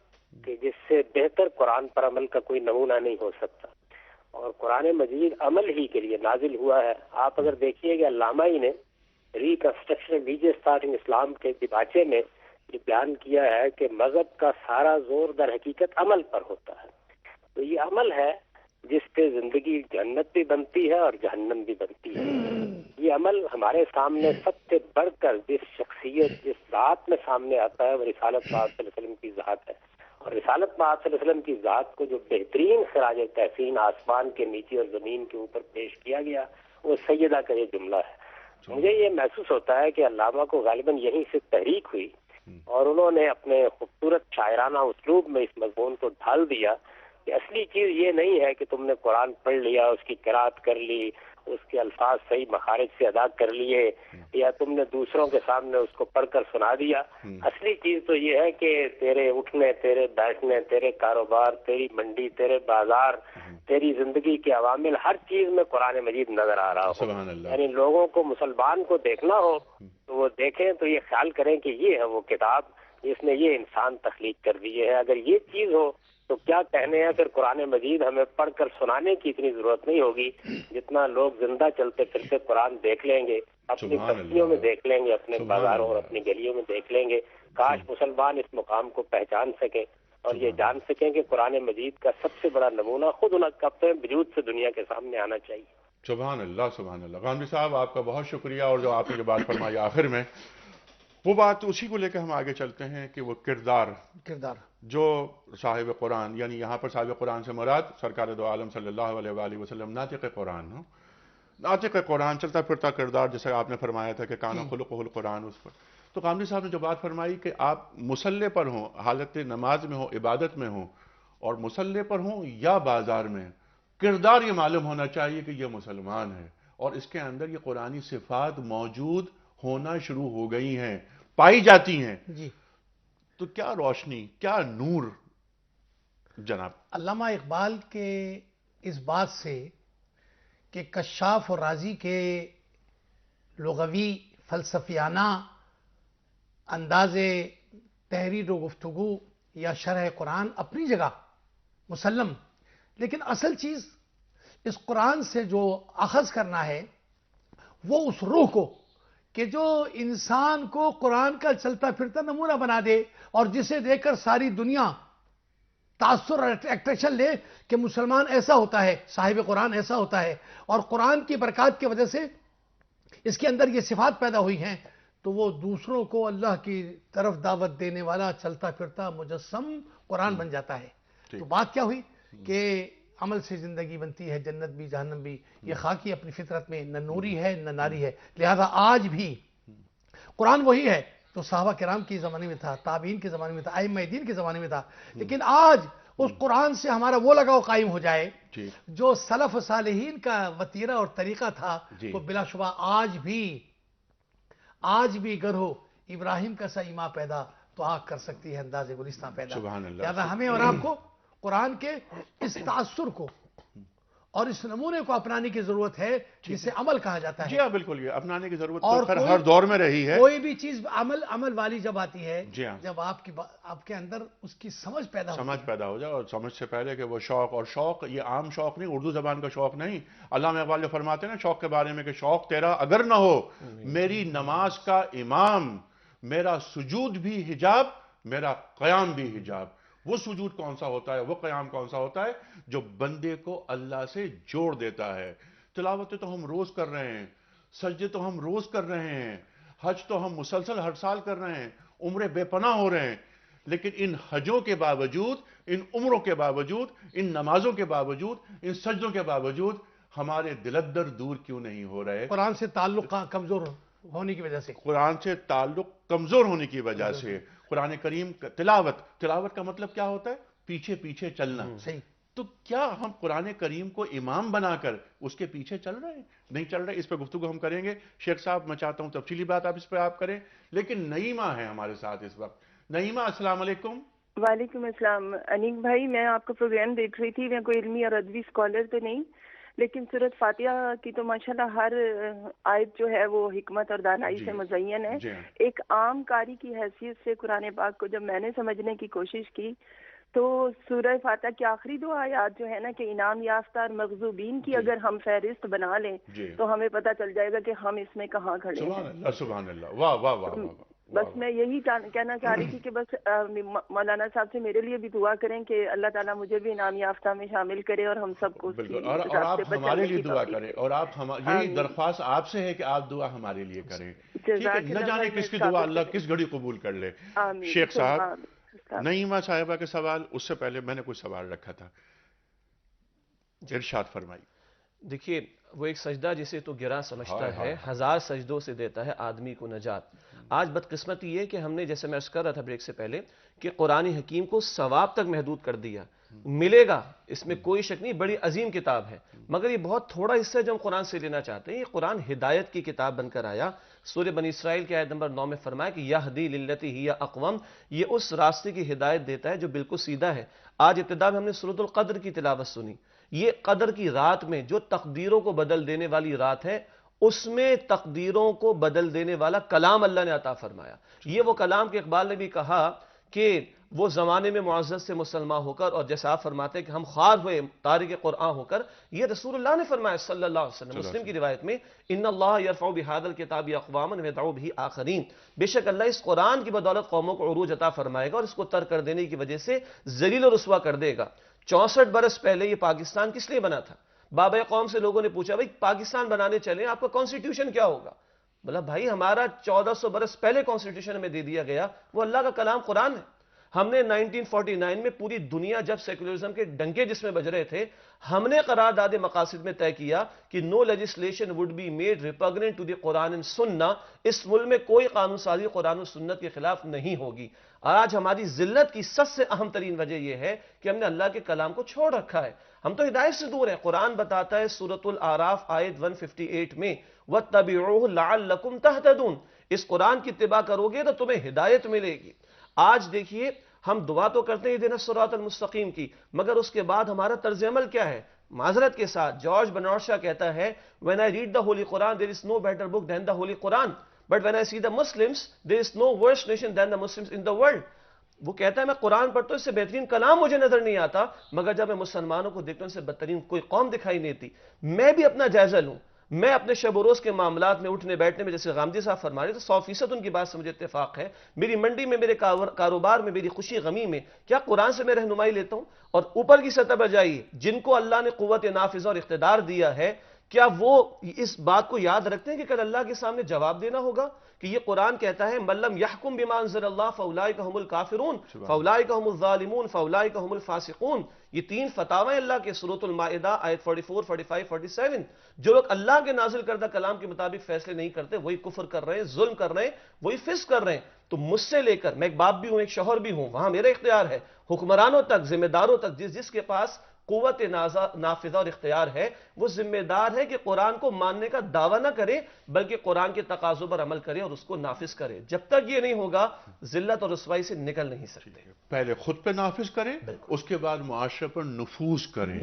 [SPEAKER 6] کہ جس سے بہتر قرآن پر عمل کا کوئی نمونہ نہیں ہو سکتا، اور قرآن مجید عمل ہی کے لیے نازل ہوا ہے۔ آپ اگر دیکھیے کہ علامہ ہی نے ریکنسٹرکشن ریلیجیس تھاٹ ان اسلام کے دیباچے میں یہ بیان کیا ہے کہ مذہب کا سارا زور در حقیقت عمل پر ہوتا ہے۔ تو یہ عمل ہے جس پہ زندگی جنت بھی بنتی ہے اور جہنم بھی بنتی ہے۔ یہ عمل ہمارے سامنے سب سے بڑھ کر جس شخصیت، جس ذات میں سامنے آتا ہے وہ رسالت مآب صلی اللہ علیہ وسلم کی ذات ہے، اور رسالت مآب صلی اللہ علیہ وسلم کی ذات کو جو بہترین خراج تحسین آسمان کے نیچے اور زمین کے اوپر پیش کیا گیا وہ سیدہ کا یہ جملہ ہے۔ مجھے یہ محسوس ہوتا ہے کہ علامہ کو غالباً یہیں سے تحریک ہوئی، اور انہوں نے اپنے خوبصورت شاعرانہ اسلوب میں اس مضمون کو ڈھال دیا کہ اصلی چیز یہ نہیں ہے کہ تم نے قرآن پڑھ لیا، اس کی قرات کر لی، اس کے الفاظ صحیح مخارج سے ادا کر لیے، یا تم نے دوسروں کے سامنے اس کو پڑھ کر سنا دیا۔ اصلی چیز تو یہ ہے کہ تیرے اٹھنے، تیرے بیٹھنے، تیرے کاروبار، تیری منڈی، تیرے بازار، تیری زندگی کے عوامل، ہر چیز میں قرآن مجید نظر آ رہا ہو۔ یعنی لوگوں کو، مسلمان کو دیکھنا ہو تو وہ دیکھیں تو یہ خیال کریں کہ یہ ہے وہ کتاب جس نے یہ انسان تخلیق کر دی ہے۔ اگر یہ چیز ہو تو کیا کہنے ہیں، پھر قرآن مجید ہمیں پڑھ کر سنانے کی اتنی ضرورت نہیں ہوگی جتنا لوگ زندہ چلتے پھرتے قرآن دیکھ لیں گے، اپنی بستیوں میں دیکھ لیں گے، اپنے بازاروں اور اپنی گلیوں میں دیکھ لیں گے۔ کاش مسلمان اس مقام کو پہچان سکیں اور یہ جان سکیں کہ قرآن مجید کا سب سے بڑا نمونہ خود ان اپنے وجود سے دنیا کے سامنے آنا چاہیے۔
[SPEAKER 1] سبحان اللہ، سبحان اللہ۔ غامدی صاحب آپ کا بہت شکریہ، اور جو آپ نے جو بات فرمائی آخر میں، وہ بات اسی کو لے کے ہم آگے چلتے ہیں کہ وہ کردار جو صاحب قرآن، یعنی یہاں پر صاحب قرآن سے مراد سرکار دو عالم صلی اللہ علیہ وآلہ وسلم ناطق قرآن ہو، ناطق قرآن، چلتا پھرتا کردار، جیسے آپ نے فرمایا تھا کہ کانا خلقہ القرآن، اس پر تو غامدی صاحب نے جو بات فرمائی کہ آپ مصلی پر ہوں، حالت نماز میں ہوں، عبادت میں ہوں، اور مصلی پر ہوں یا بازار میں، کردار یہ معلوم ہونا چاہیے کہ یہ مسلمان ہے، اور اس کے اندر یہ قرآنی صفات موجود ہونا شروع ہو گئی ہیں، پائی جاتی ہیں۔
[SPEAKER 4] جی،
[SPEAKER 1] تو کیا روشنی، کیا نور جناب۔
[SPEAKER 4] علامہ اقبال کے اس بات سے کہ کشاف اور رازی کے لغوی فلسفیانہ انداز تحریر و گفتگو یا شرح قرآن اپنی جگہ مسلم، لیکن اصل چیز اس قرآن سے جو اخذ کرنا ہے وہ اس روح کو کہ جو انسان کو قرآن کا چلتا پھرتا نمونہ بنا دے، اور جسے دیکھ کر ساری دنیا تاثر اور ایکٹریکشن لے کہ مسلمان ایسا ہوتا ہے، صاحب قرآن ایسا ہوتا ہے، اور قرآن کی برکات کی وجہ سے اس کے اندر یہ صفات پیدا ہوئی ہیں۔ تو وہ دوسروں کو اللہ کی طرف دعوت دینے والا چلتا پھرتا مجسم قرآن بن جاتا ہے. تو بات کیا ہوئی کہ عمل سے زندگی بنتی ہے، جنت بھی جہنم بھی. یہ خاکی اپنی فطرت میں نہ نوری ہے نہ ناری ہے. لہذا آج بھی قرآن وہی ہے تو صحابہ کرام کے زمانے میں تھا، تابعین کے زمانے میں تھا، ائمہ دین کے زمانے میں تھا. لیکن آج اس قرآن سے ہمارا وہ لگاؤ قائم ہو جائے جو سلف صالحین کا وتیرہ اور طریقہ تھا، وہ بلا شبہ آج بھی گر ہو ابراہیم کا سا ایما پیدا تو آگ کر سکتی ہے انداز گلستان پیدا. لہذا ہمیں اور آپ کو قرآن کے اس تاثر کو اور اس نمونے کو اپنانے کی ضرورت ہے جسے عمل کہا جاتا ہے.
[SPEAKER 1] جی ہاں بالکل، یہ اپنانے کی ضرورت تو ہر دور میں رہی ہے.
[SPEAKER 4] کوئی بھی چیز عمل والی جب آتی ہے، جب آپ کے اندر اس کی سمجھ پیدا
[SPEAKER 1] ہو جائے، اور سمجھ سے پہلے کہ وہ شوق، اور شوق یہ عام شوق نہیں، اردو زبان کا شوق نہیں. علامہ اقبال جو فرماتے ہیں نا شوق کے بارے میں کہ شوق تیرا اگر نہ ہو میری نماز کا امام، میرا سجود بھی حجاب، میرا قیام بھی حجاب. وہ سجود کون سا ہوتا ہے، وہ قیام کون سا ہوتا ہے جو بندے کو اللہ سے جوڑ دیتا ہے. تلاوتیں تو ہم روز کر رہے ہیں، سجدے تو ہم روز کر رہے ہیں، حج تو ہم مسلسل ہر سال کر رہے ہیں، عمرے بے پناہ ہو رہے ہیں. لیکن ان حجوں کے باوجود، ان عمروں کے باوجود، ان نمازوں کے باوجود، ان سجدوں کے باوجود ہمارے دل اندر دور کیوں نہیں ہو رہے؟
[SPEAKER 4] قرآن سے تعلق کمزور ہونے کی وجہ سے.
[SPEAKER 1] قرآن سے تعلق کمزور ہونے کی وجہ سے. قرآن کریم تلاوت کا مطلب کیا ہوتا ہے؟ پیچھے پیچھے چلنا.
[SPEAKER 4] صحیح.
[SPEAKER 1] تو کیا ہم قرآن کریم کو امام بنا کر اس کے پیچھے چل رہے ہیں؟ نہیں چل رہے. اس پہ گفتگو ہم کریں گے. شیخ صاحب میں چاہتا ہوں تفصیلی بات اس پہ آپ کریں. لیکن نعیمہ ہے ہمارے ساتھ اس وقت. نعیمہ السلام علیکم.
[SPEAKER 7] وعلیکم السلام. انیق بھائی، میں آپ کا پروگرام دیکھ رہی تھی. میں کوئی علمی اور ادبی اسکالر تو نہیں، لیکن سورۃ فاتحہ کی تو ماشاءاللہ ہر آیت جو ہے وہ حکمت اور دانائی سے مزین ہے. ایک عام قاری کی حیثیت سے قرآن پاک کو جب میں نے سمجھنے کی کوشش کی تو سورہ فاتحہ کی آخری دو آیات جو ہے نا کہ انعام یافتہ اور مغضوبین کی اگر ہم فہرست بنا لیں تو ہمیں پتہ چل جائے گا کہ ہم اس میں کہاں کھڑے ہیں.
[SPEAKER 1] سبحان اللہ. واہ واہ واہ.
[SPEAKER 7] بس میں یہی کہنا چاہ رہی تھی کہ بس مولانا صاحب سے میرے لیے بھی دعا کریں کہ اللہ تعالیٰ مجھے بھی انعام یافتہ میں شامل کرے اور ہم سب کو.
[SPEAKER 1] بالکل. اور آپ ہمارے لیے دعا کریں، اور یہی درخواست آپ سے ہے کہ آپ دعا ہمارے لیے کریں. نہ جانے کس کی دعا اللہ کس گھڑی قبول کر لے. شیخ صاحب، نعیمہ صاحبہ کے سوال، اس سے پہلے میں نے کوئی سوال رکھا تھا، ارشاد فرمائی.
[SPEAKER 5] دیکھیے، وہ ایک سجدہ جسے تو گراں سمجھتا ہے، ہزار سجدوں سے دیتا ہے آدمی کو نجات. آج بدقسمتی یہ کہ ہم نے، جیسے میں عرض کر رہا تھا بریک سے پہلے، کہ قرآن حکیم کو ثواب تک محدود کر دیا. ملے گا، اس میں کوئی شک نہیں، بڑی عظیم کتاب ہے، مگر یہ بہت تھوڑا حصہ جو ہم قرآن سے لینا چاہتے ہیں. یہ قرآن ہدایت کی کتاب بن کر آیا. سورہ بنی اسرائیل کی آیت نمبر 9 میں فرمایا کہ یہدی للتی ہی اقوم، یہ اس راستے کی ہدایت دیتا ہے جو بالکل سیدھا ہے. آج ابتدا میں ہم نے سورۃ القدر کی تلاوت سنی. یہ قدر کی رات میں جو تقدیروں کو بدل دینے والی رات ہے، اس میں تقدیروں کو بدل دینے والا کلام اللہ نے عطا فرمایا. یہ وہ کلام کہ اقبال نے بھی کہا کہ وہ زمانے میں معزز سے مسلمان ہو کر، اور جیسے آپ فرماتے ہیں کہ ہم خوار ہوئے تارک قرآن ہو کر، یہ رسول اللہ نے فرمایا صلی اللہ علیہ وسلم. مسلم کی روایت میں ان اللہ یرفع بہذا الکتاب اقواما ویدع بہ آخرین، بے شک اللہ اس قرآن کی بدولت قوموں کو عروج عطا فرمائے گا اور اس کو ترک کر دینے کی وجہ سے ذلیل و رسوا کر دے گا. 64 برس پہلے یہ پاکستان کس لیے بنا تھا؟ بابا قوم سے لوگوں نے پوچھا بھائی پاکستان بنانے چلیں، آپ کا کانسٹیٹیوشن کیا ہوگا؟ بولا بھائی ہمارا 1400 برس پہلے کانسٹیٹیوشن ہمیں دے دیا گیا، وہ اللہ کا کلام قرآن ہے. ہم نے 1949 میں پوری دنیا جب سیکولرزم کے ڈنکے جس میں بج رہے تھے، ہم نے قرارداد مقاصد میں طے کیا کہ no legislation would be made repugnant to the Quran and Sunnah. اس ملک میں کوئی قانون سازی قرآن و سنت کے خلاف نہیں ہوگی. آج ہماری ذلت کی سب سے اہم ترین وجہ یہ ہے کہ ہم نے اللہ کے کلام کو چھوڑ رکھا ہے. ہم تو ہدایت سے دور ہیں. قرآن بتاتا ہے سورۃ الاعراف آیت 158 میں وَاتَّبِعُوهُ لَعَلَّكُمْ تَهْتَدُونَ، اس قرآن کی اتباع کرو گے تو تمہیں ہدایت ملے گی. آج دیکھیے ہم دعا تو کرتے ہیں اہدنا الصراط المستقیم کی، مگر اس کے بعد ہمارا طرز عمل کیا ہے؟ معذرت کے ساتھ جارج برنارڈ شاہ کہتا ہے when I read the holy Quran there is no better book than the holy Quran, but when I see the Muslims there is no worse nation than the Muslims in the world. وہ کہتا ہے میں قرآن پڑھتا ہوں، اس سے بہترین کلام مجھے نظر نہیں آتا، مگر جب میں مسلمانوں کو دیکھتا ہوں اس سے بدترین کوئی قوم دکھائی نہیں دیتی. میں بھی اپنا جائزہ لوں. میں اپنے شب و روز کے معاملات میں اٹھنے بیٹھنے میں، جیسے غامدی صاحب فرما رہے تو 100% ان کی بات سے مجھے اتفاق ہے. میری منڈی میں، میرے کاروبار میں، میری خوشی غمی میں کیا قرآن سے میں رہنمائی لیتا ہوں؟ اور اوپر کی سطح پر جائیے، جن کو اللہ نے قوت نافذہ اور اقتدار دیا ہے، کیا وہ اس بات کو یاد رکھتے ہیں کہ کل اللہ کے سامنے جواب دینا ہوگا کہ یہ قرآن کہتا ہے مَلَّمْ يَحْكُمْ بِمَا أَنزَلَ اللَّهُ فَأُولَٰئِكَ هُمُ الْكَافِرُونَ فَأُولَٰئِكَ هُمُ الظَّالِمُونَ فَأُولَٰئِكَ هُمُ الْفَاسِقُونَ. یہ 3 فتاوی اللہ کے سورۃ المائدہ آیت 44 45 47. جو لوگ اللہ کے نازل کردہ کلام کے مطابق فیصلے نہیں کرتے وہی کفر کر رہے ہیں, ظلم کر رہے ہیں, وہی فسق کر رہے ہیں. تو مجھ سے لے کر, میں ایک باپ بھی ہوں ایک شوہر بھی ہوں, وہاں میرا اختیار ہے, حکمرانوں تک ذمہ داروں تک جس کے پاس قوت نافذہ اور اختیار ہے وہ ذمہ دار ہے کہ قرآن کو ماننے کا دعویٰ نہ کرے بلکہ قرآن کے تقاضوں پر عمل کرے اور اس کو نافذ کرے. جب تک یہ نہیں ہوگا ذلت اور رسوائی سے نکل نہیں سکتے.
[SPEAKER 1] پہلے خود پہ نافذ کریں, اس کے بعد معاشرے پر نفوذ کریں.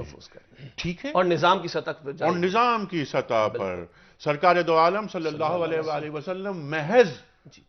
[SPEAKER 1] ٹھیک ہے,
[SPEAKER 5] اور نظام کی سطح پر
[SPEAKER 1] اور نظام کی سطح پر سرکار دو عالم صلی اللہ علیہ وآلہ وسلم محض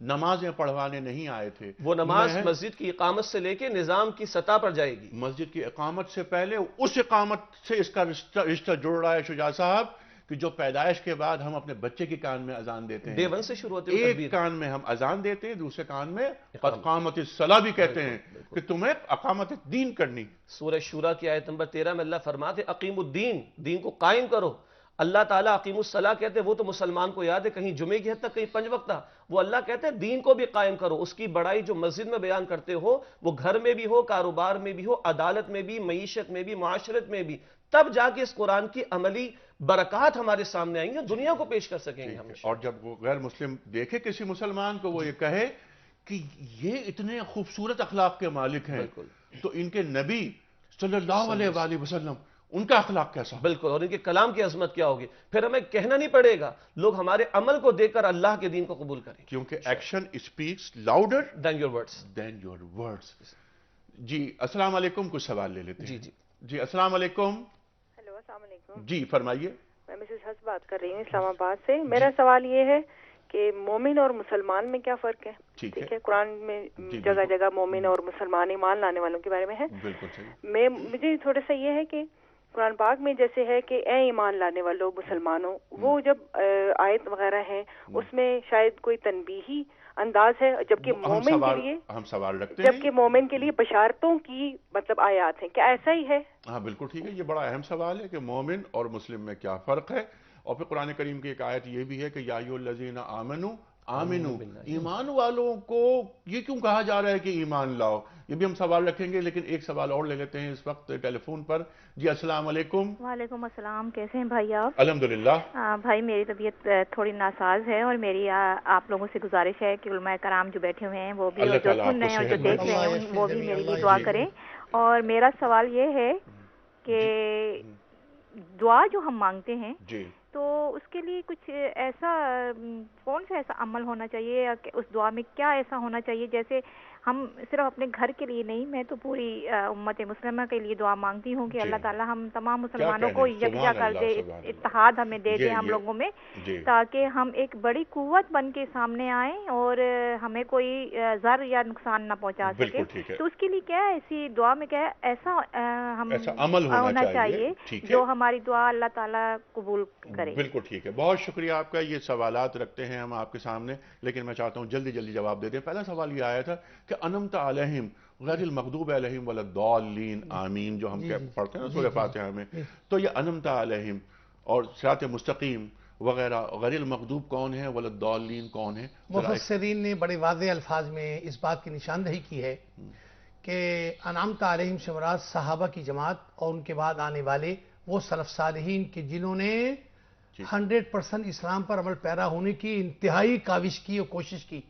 [SPEAKER 1] نمازیں پڑھوانے نہیں آئے تھے.
[SPEAKER 5] وہ نماز مسجد کی اقامت سے لے کے نظام کی سطح پر جائے گی.
[SPEAKER 1] مسجد کی اقامت سے پہلے اس اقامت سے اس کا رشتہ جڑ رہا ہے شجاع صاحب کہ جو پیدائش کے بعد ہم اپنے بچے کے کان میں اذان دیتے ہیں.
[SPEAKER 5] ڈے 1 سے شروع ہوتے ہیں.
[SPEAKER 1] ایک کان میں ہم اذان دیتے ہیں, دوسرے کان میں اقامت الصلاۃ بھی کہتے ہیں کہ تمہیں اقامت الدین کرنی.
[SPEAKER 5] سورہ شورى کی آیت نمبر 13 میں اللہ فرماتے اقیم الدین, دین کو قائم کرو. اللہ تعالیٰ اقیم الصلاۃ کہتے ہیں, وہ تو مسلمان کو یاد ہے, کہیں جمعے کی حد تک کہیں 5 وقت. وہ اللہ کہتے ہیں دین کو بھی قائم کرو. اس کی بڑائی جو مسجد میں بیان کرتے ہو وہ گھر میں بھی ہو, کاروبار میں بھی ہو, عدالت میں بھی, معیشت میں بھی, معاشرت میں بھی. تب جا کے اس قرآن کی عملی برکات ہمارے سامنے آئیں گے, دنیا کو پیش کر سکیں گے ہم.
[SPEAKER 1] اور جب وہ غیر مسلم دیکھے کسی مسلمان کو, وہ یہ کہے کہ یہ اتنے خوبصورت اخلاق کے مالک ہیں, تو ان کے نبی صلی اللہ علیہ وآلہ وسلم ان کا اخلاق کیسا؟
[SPEAKER 5] بالکل, اور ان کے کلام کی عظمت کیا ہوگی. پھر ہمیں کہنا نہیں پڑے گا, لوگ ہمارے عمل کو دیکھ کر اللہ کے دین کو قبول کریں.
[SPEAKER 1] کیونکہ action speaks louder
[SPEAKER 5] than your words.
[SPEAKER 1] جی السلام علیکم, کچھ سوال لے لیتے ہیں. جی السلام علیکم.
[SPEAKER 8] ہیلو السلام علیکم.
[SPEAKER 1] جی فرمائیے.
[SPEAKER 8] میں مسز حس بات کر رہی ہوں اسلام آباد سے. میرا سوال یہ ہے کہ مومن اور مسلمان میں کیا فرق ہے؟ ٹھیک ہے, قرآن میں جگہ جگہ مومن اور مسلمان ایمان لانے والوں کے بارے میں ہے.
[SPEAKER 1] بالکل صحیح.
[SPEAKER 8] مجھے تھوڑا سا یہ ہے کہ قرآن پاک میں جیسے ہے کہ اے ایمان لانے والوں مسلمانوں, وہ جب آیت وغیرہ ہیں اس میں شاید کوئی تنبیہی انداز ہے, جبکہ مومن کے لیے
[SPEAKER 1] ہم سوال رکھتے ہیں,
[SPEAKER 8] جبکہ مومن کے لیے بشارتوں کی مطلب آیات ہیں. کیا ایسا ہی ہے؟
[SPEAKER 1] ہاں بالکل ٹھیک ہے. یہ بڑا اہم سوال ہے کہ مومن اور مسلم میں کیا فرق ہے. اور پھر قرآن کریم کی ایک آیت یہ بھی ہے کہ یا ایھا الذین آمنوا آمنو, ایمان والوں کو یہ کیوں کہا جا رہا ہے کہ ایمان لاؤ, یہ بھی ہم سوال رکھیں گے. لیکن ایک سوال اور لے لیتے ہیں اس وقت ٹیلی فون پر. جی السلام علیکم.
[SPEAKER 9] وعلیکم السلام, کیسے ہیں بھائی آپ؟
[SPEAKER 1] الحمدللہ.
[SPEAKER 9] بھائی میری طبیعت تھوڑی ناساز ہے, اور میری آپ لوگوں سے گزارش ہے کہ علماء کرام جو بیٹھے ہوئے ہیں وہ بھی, اور جو سن رہے ہیں اور جو دیکھ رہے ہیں وہ بھی میرے لیے دعا کریں. اور میرا سوال یہ ہے کہ دعا جو ہم مانگتے ہیں تو اس کے لیے کچھ ایسا, کون سا ایسا عمل ہونا چاہیے, یا کہ اس دعا میں کیا ایسا ہونا چاہیے جیسے ہم صرف اپنے گھر کے لیے نہیں, میں تو پوری امت مسلمہ کے لیے دعا مانگتی ہوں کہ اللہ تعالیٰ ہم تمام مسلمانوں کو یکجا کر دے, اتحاد ہمیں دے دے ہم لوگوں میں, تاکہ ہم ایک بڑی قوت بن کے سامنے آئیں اور ہمیں کوئی ضرر یا نقصان نہ پہنچا سکے. تو اس کے لیے کیا ایسی دعا میں کیا ایسا ہم
[SPEAKER 1] عمل ہونا
[SPEAKER 9] چاہیے جو ہماری دعا اللہ تعالیٰ قبول کرے.
[SPEAKER 1] بالکل ٹھیک ہے, بہت شکریہ آپ کا. یہ سوالات رکھتے ہیں ہم آپ کے سامنے, لیکن میں چاہتا ہوں جلدی جلدی جواب دے دیں. پہلا سوال یہ آیا تھا کہ انعمت علیہم غیر المغضوب علیہم ولا الضالین آمین, جو ہم پڑھتے ہیں نا سورہ فاتحہ میں, تو یہ انعمت علیہم اور صراط مستقیم وغیرہ غیر المغضوب کون ہے, ولا الضالین کون ہے؟
[SPEAKER 4] مفسرین نے بڑے واضح الفاظ میں اس بات کی نشاندہی کی ہے کہ انعمت علیہم سے مراد صحابہ کی جماعت اور ان کے بعد آنے والے وہ سلف صالحین کے جنہوں نے 100% اسلام پر عمل پیرا ہونے کی انتہائی کاوش کی اور کوشش کی.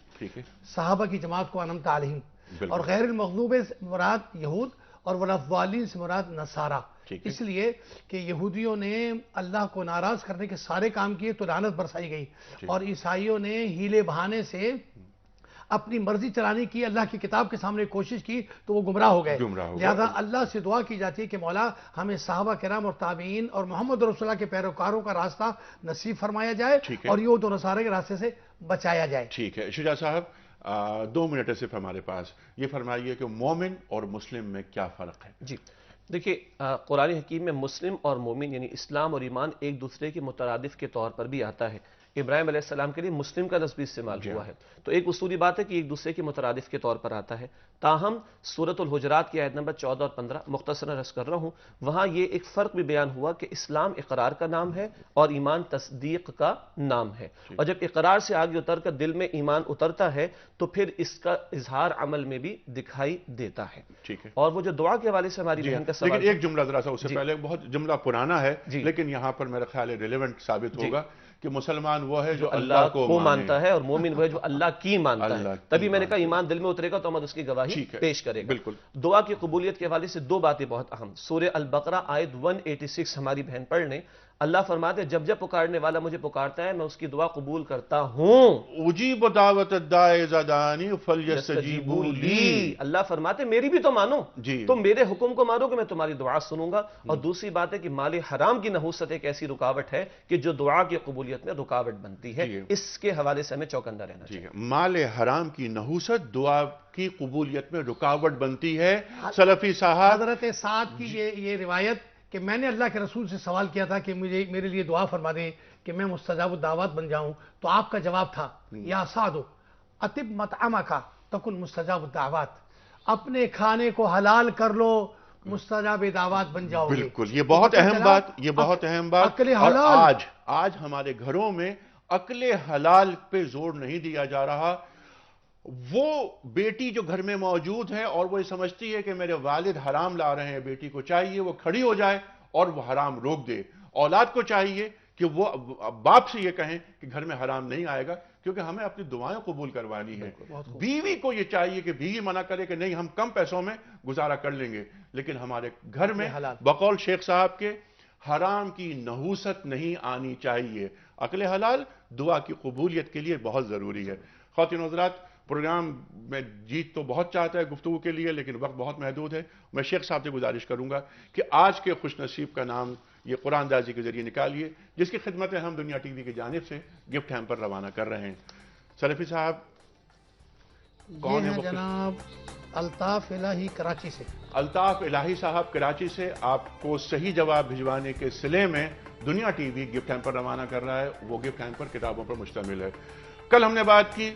[SPEAKER 4] صحابہ کی جماعت کو انعمت علیہم, اور غیر المغضوب سے مراد یہود اور ولا الضالین سے مراد نصارہ. اس لیے کہ یہودیوں نے اللہ کو ناراض کرنے کے سارے کام کیے تو لعنت برسائی گئی, اور عیسائیوں نے ہیلے بہانے سے اپنی مرضی چلانے کی, اللہ کی کتاب کے سامنے کوشش کی تو وہ گمراہ ہو گئے. لہذا اللہ سے دعا کی جاتی ہے کہ مولا ہمیں صحابہ کرام اور تابعین اور محمد رسول اللہ کے پیروکاروں کا راستہ نصیب فرمایا جائے, اور یہود و نصارہ کے راستے سے بچایا جائے.
[SPEAKER 1] ٹھیک ہے شجاع صاحب, 2 منٹ ہے صرف ہمارے پاس. یہ فرمائیے کہ مومن اور مسلم میں کیا فرق ہے؟
[SPEAKER 5] جی دیکھیے, قرآن حکیم میں مسلم اور مومن یعنی اسلام اور ایمان ایک دوسرے کے مترادف کے طور پر بھی آتا ہے. ابراہیم علیہ السلام کے لیے مسلم کا لفظ بھی استعمال ہوا ہے, تو ایک اصولی بات ہے کہ ایک دوسرے کے مترادف کے طور پر آتا ہے. تاہم سورۃ الحجرات کی آیت نمبر 14 اور 15 مختصراً عرض کر رہا ہوں، وہاں یہ ایک فرق بھی بیان ہوا کہ اسلام اقرار کا نام ہے اور ایمان تصدیق کا نام ہے، اور جب اقرار سے آگے اتر کر دل میں ایمان اترتا ہے تو پھر اس کا اظہار عمل میں بھی دکھائی دیتا ہے۔
[SPEAKER 1] ٹھیک ہے،
[SPEAKER 5] اور وہ جو دعا کے حوالے سے ہماری بہن کا سوال،
[SPEAKER 1] لیکن ایک جملہ ذرا سا اس سے پہلے، بہت جملہ پرانا ہے لیکن یہاں پر میرا خیال ہے ریلیونٹ ثابت ہوگا کہ مسلمان وہ ہے جو اللہ کو
[SPEAKER 5] مانتا ہے اور مومن وہ ہے جو اللہ کی مانتا ہے۔ تبھی میں نے کہا ایمان دل میں اترے گا تو ہم اس کی گواہی پیش کرے گا۔
[SPEAKER 1] بالکل۔
[SPEAKER 5] دعا کی قبولیت کے حوالے سے دو باتیں بہت اہم۔ سورہ البقرہ آیت 186 ہماری بہن پڑھ لیں، اللہ فرماتے ہیں جب جب پکارنے والا مجھے پکارتا ہے میں اس کی دعا قبول کرتا ہوں۔
[SPEAKER 1] اجیب دعوت الداعی اذا دعانی فلیستجیبوا لی،
[SPEAKER 5] اللہ فرماتے ہیں میری بھی تو مانو،
[SPEAKER 1] جی،
[SPEAKER 5] تم میرے حکم کو مانو کہ میں تمہاری دعا سنوں گا۔ اور دوسری بات ہے کہ مال حرام کی نحوست ایک ایسی رکاوٹ ہے کہ جو دعا کی قبولیت میں رکاوٹ بنتی ہے، اس کے حوالے سے ہمیں چوکندہ رہنا چاہیے۔
[SPEAKER 1] مال حرام کی نحوست دعا کی قبولیت میں رکاوٹ بنتی ہے۔ سلفی صاحب
[SPEAKER 4] حضرت سعد کی یہ روایت کہ میں نے اللہ کے رسول سے سوال کیا تھا کہ میرے لیے دعا فرما دیں کہ میں مستجاب الدعوات بن جاؤں، تو آپ کا جواب تھا یا سعد اطب مطعمک تکن مستجاب الدعوات، اپنے کھانے کو حلال کر لو مستجاب دعوات بن جاؤ گے۔
[SPEAKER 1] بالکل، یہ بہت اہم بات، یہ بہت اہم بات۔
[SPEAKER 4] عقل حلال،
[SPEAKER 1] آج ہمارے گھروں میں عقل حلال پہ زور نہیں دیا جا رہا۔ وہ بیٹی جو گھر میں موجود ہے اور وہ یہ سمجھتی ہے کہ میرے والد حرام لا رہے ہیں، بیٹی کو چاہیے وہ کھڑی ہو جائے اور وہ حرام روک دے۔ اولاد کو چاہیے کہ وہ باپ سے یہ کہیں کہ گھر میں حرام نہیں آئے گا، کیونکہ ہمیں اپنی دعائیں قبول کروانی ہے۔ بیوی کو یہ چاہیے کہ بیوی منع کرے کہ نہیں ہم کم پیسوں میں گزارا کر لیں گے، لیکن ہمارے گھر میں بقول شیخ صاحب کے حرام کی نحوست نہیں آنی چاہیے۔ عقل حلال دعا کی قبولیت کے لیے بہت ضروری ہے۔ خواتین حضرات، پروگرام میں جیت تو بہت چاہتا ہے گفتگو کے لیے، لیکن وقت بہت محدود ہے۔ میں شیخ صاحب سے گزارش کروں گا کہ آج کے خوش نصیب کا نام یہ قرآن دازی کے ذریعے نکالیے، جس کی خدمت ہم دنیا ٹی وی کی جانب سے گفٹ ہیمپر روانہ کر رہے ہیں۔ سلفی صاحب کون ہے؟
[SPEAKER 4] جناب الطاف الہی کراچی سے۔
[SPEAKER 1] الطاف الہی صاحب کراچی سے آپ کو صحیح جواب بھجوانے کے صلے میں دنیا ٹی وی گفٹ ہیمپر روانہ کر رہا ہے۔ وہ گفٹ ہیمپر کتابوں پر مشتمل ہے۔ کل ہم نے بات کی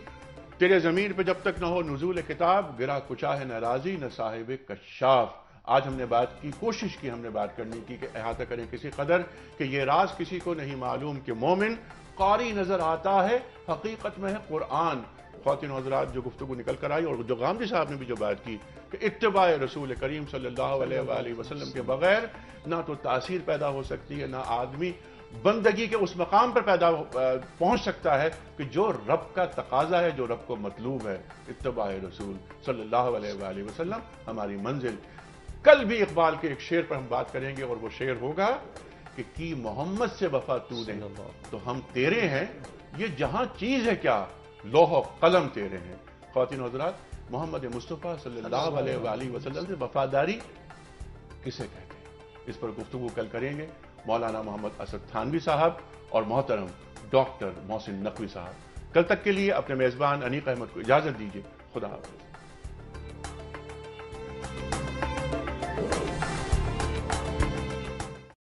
[SPEAKER 1] تیرے ضمیر پہ جب تک نہ ہو نزول کتاب، گرا کچا ہے نہ راضی نہ صاحب کشاف۔ آج ہم نے بات کی، کوشش کی ہم نے بات کرنے کی کہ احاطہ کریں کسی قدر کہ یہ راز کسی کو نہیں معلوم کہ مومن قاری نظر آتا ہے، حقیقت میں ہے قرآن۔ خواتین و حضرات، جو گفتگو نکل کر آئی اور جو غامدی صاحب نے بھی جو بات کی کہ اتباع رسول کریم صلی اللہ علیہ وآلہ وسلم کے بغیر نہ تو تاثیر پیدا ہو سکتی ہے، نہ آدمی بندگی کے اس مقام پر پہنچ سکتا ہے کہ جو رب کا تقاضا ہے، جو رب کو مطلوب ہے۔ اتباع رسول صلی اللہ علیہ وآلہ وسلم ہماری منزل۔ کل بھی اقبال کے ایک شعر پر ہم بات کریں گے اور وہ شعر ہوگا کہ کی محمد سے وفا تو نے تو ہم تیرے ہیں، یہ جہاں چیز ہے کیا لوح و قلم تیرے ہیں۔ خواتین و حضرات، محمد مصطفیٰ صلی اللہ علیہ وآلہ وسلم سے وفاداری کسے کہتے ہیں، اس پر گفتگو کل کریں گے مولانا محمد اسد تھانوی صاحب اور محترم ڈاکٹر محسن نقوی صاحب۔ کل تک کے لیے اپنے میزبان انیق احمد کو اجازت دیجیے۔ خدا حافظ۔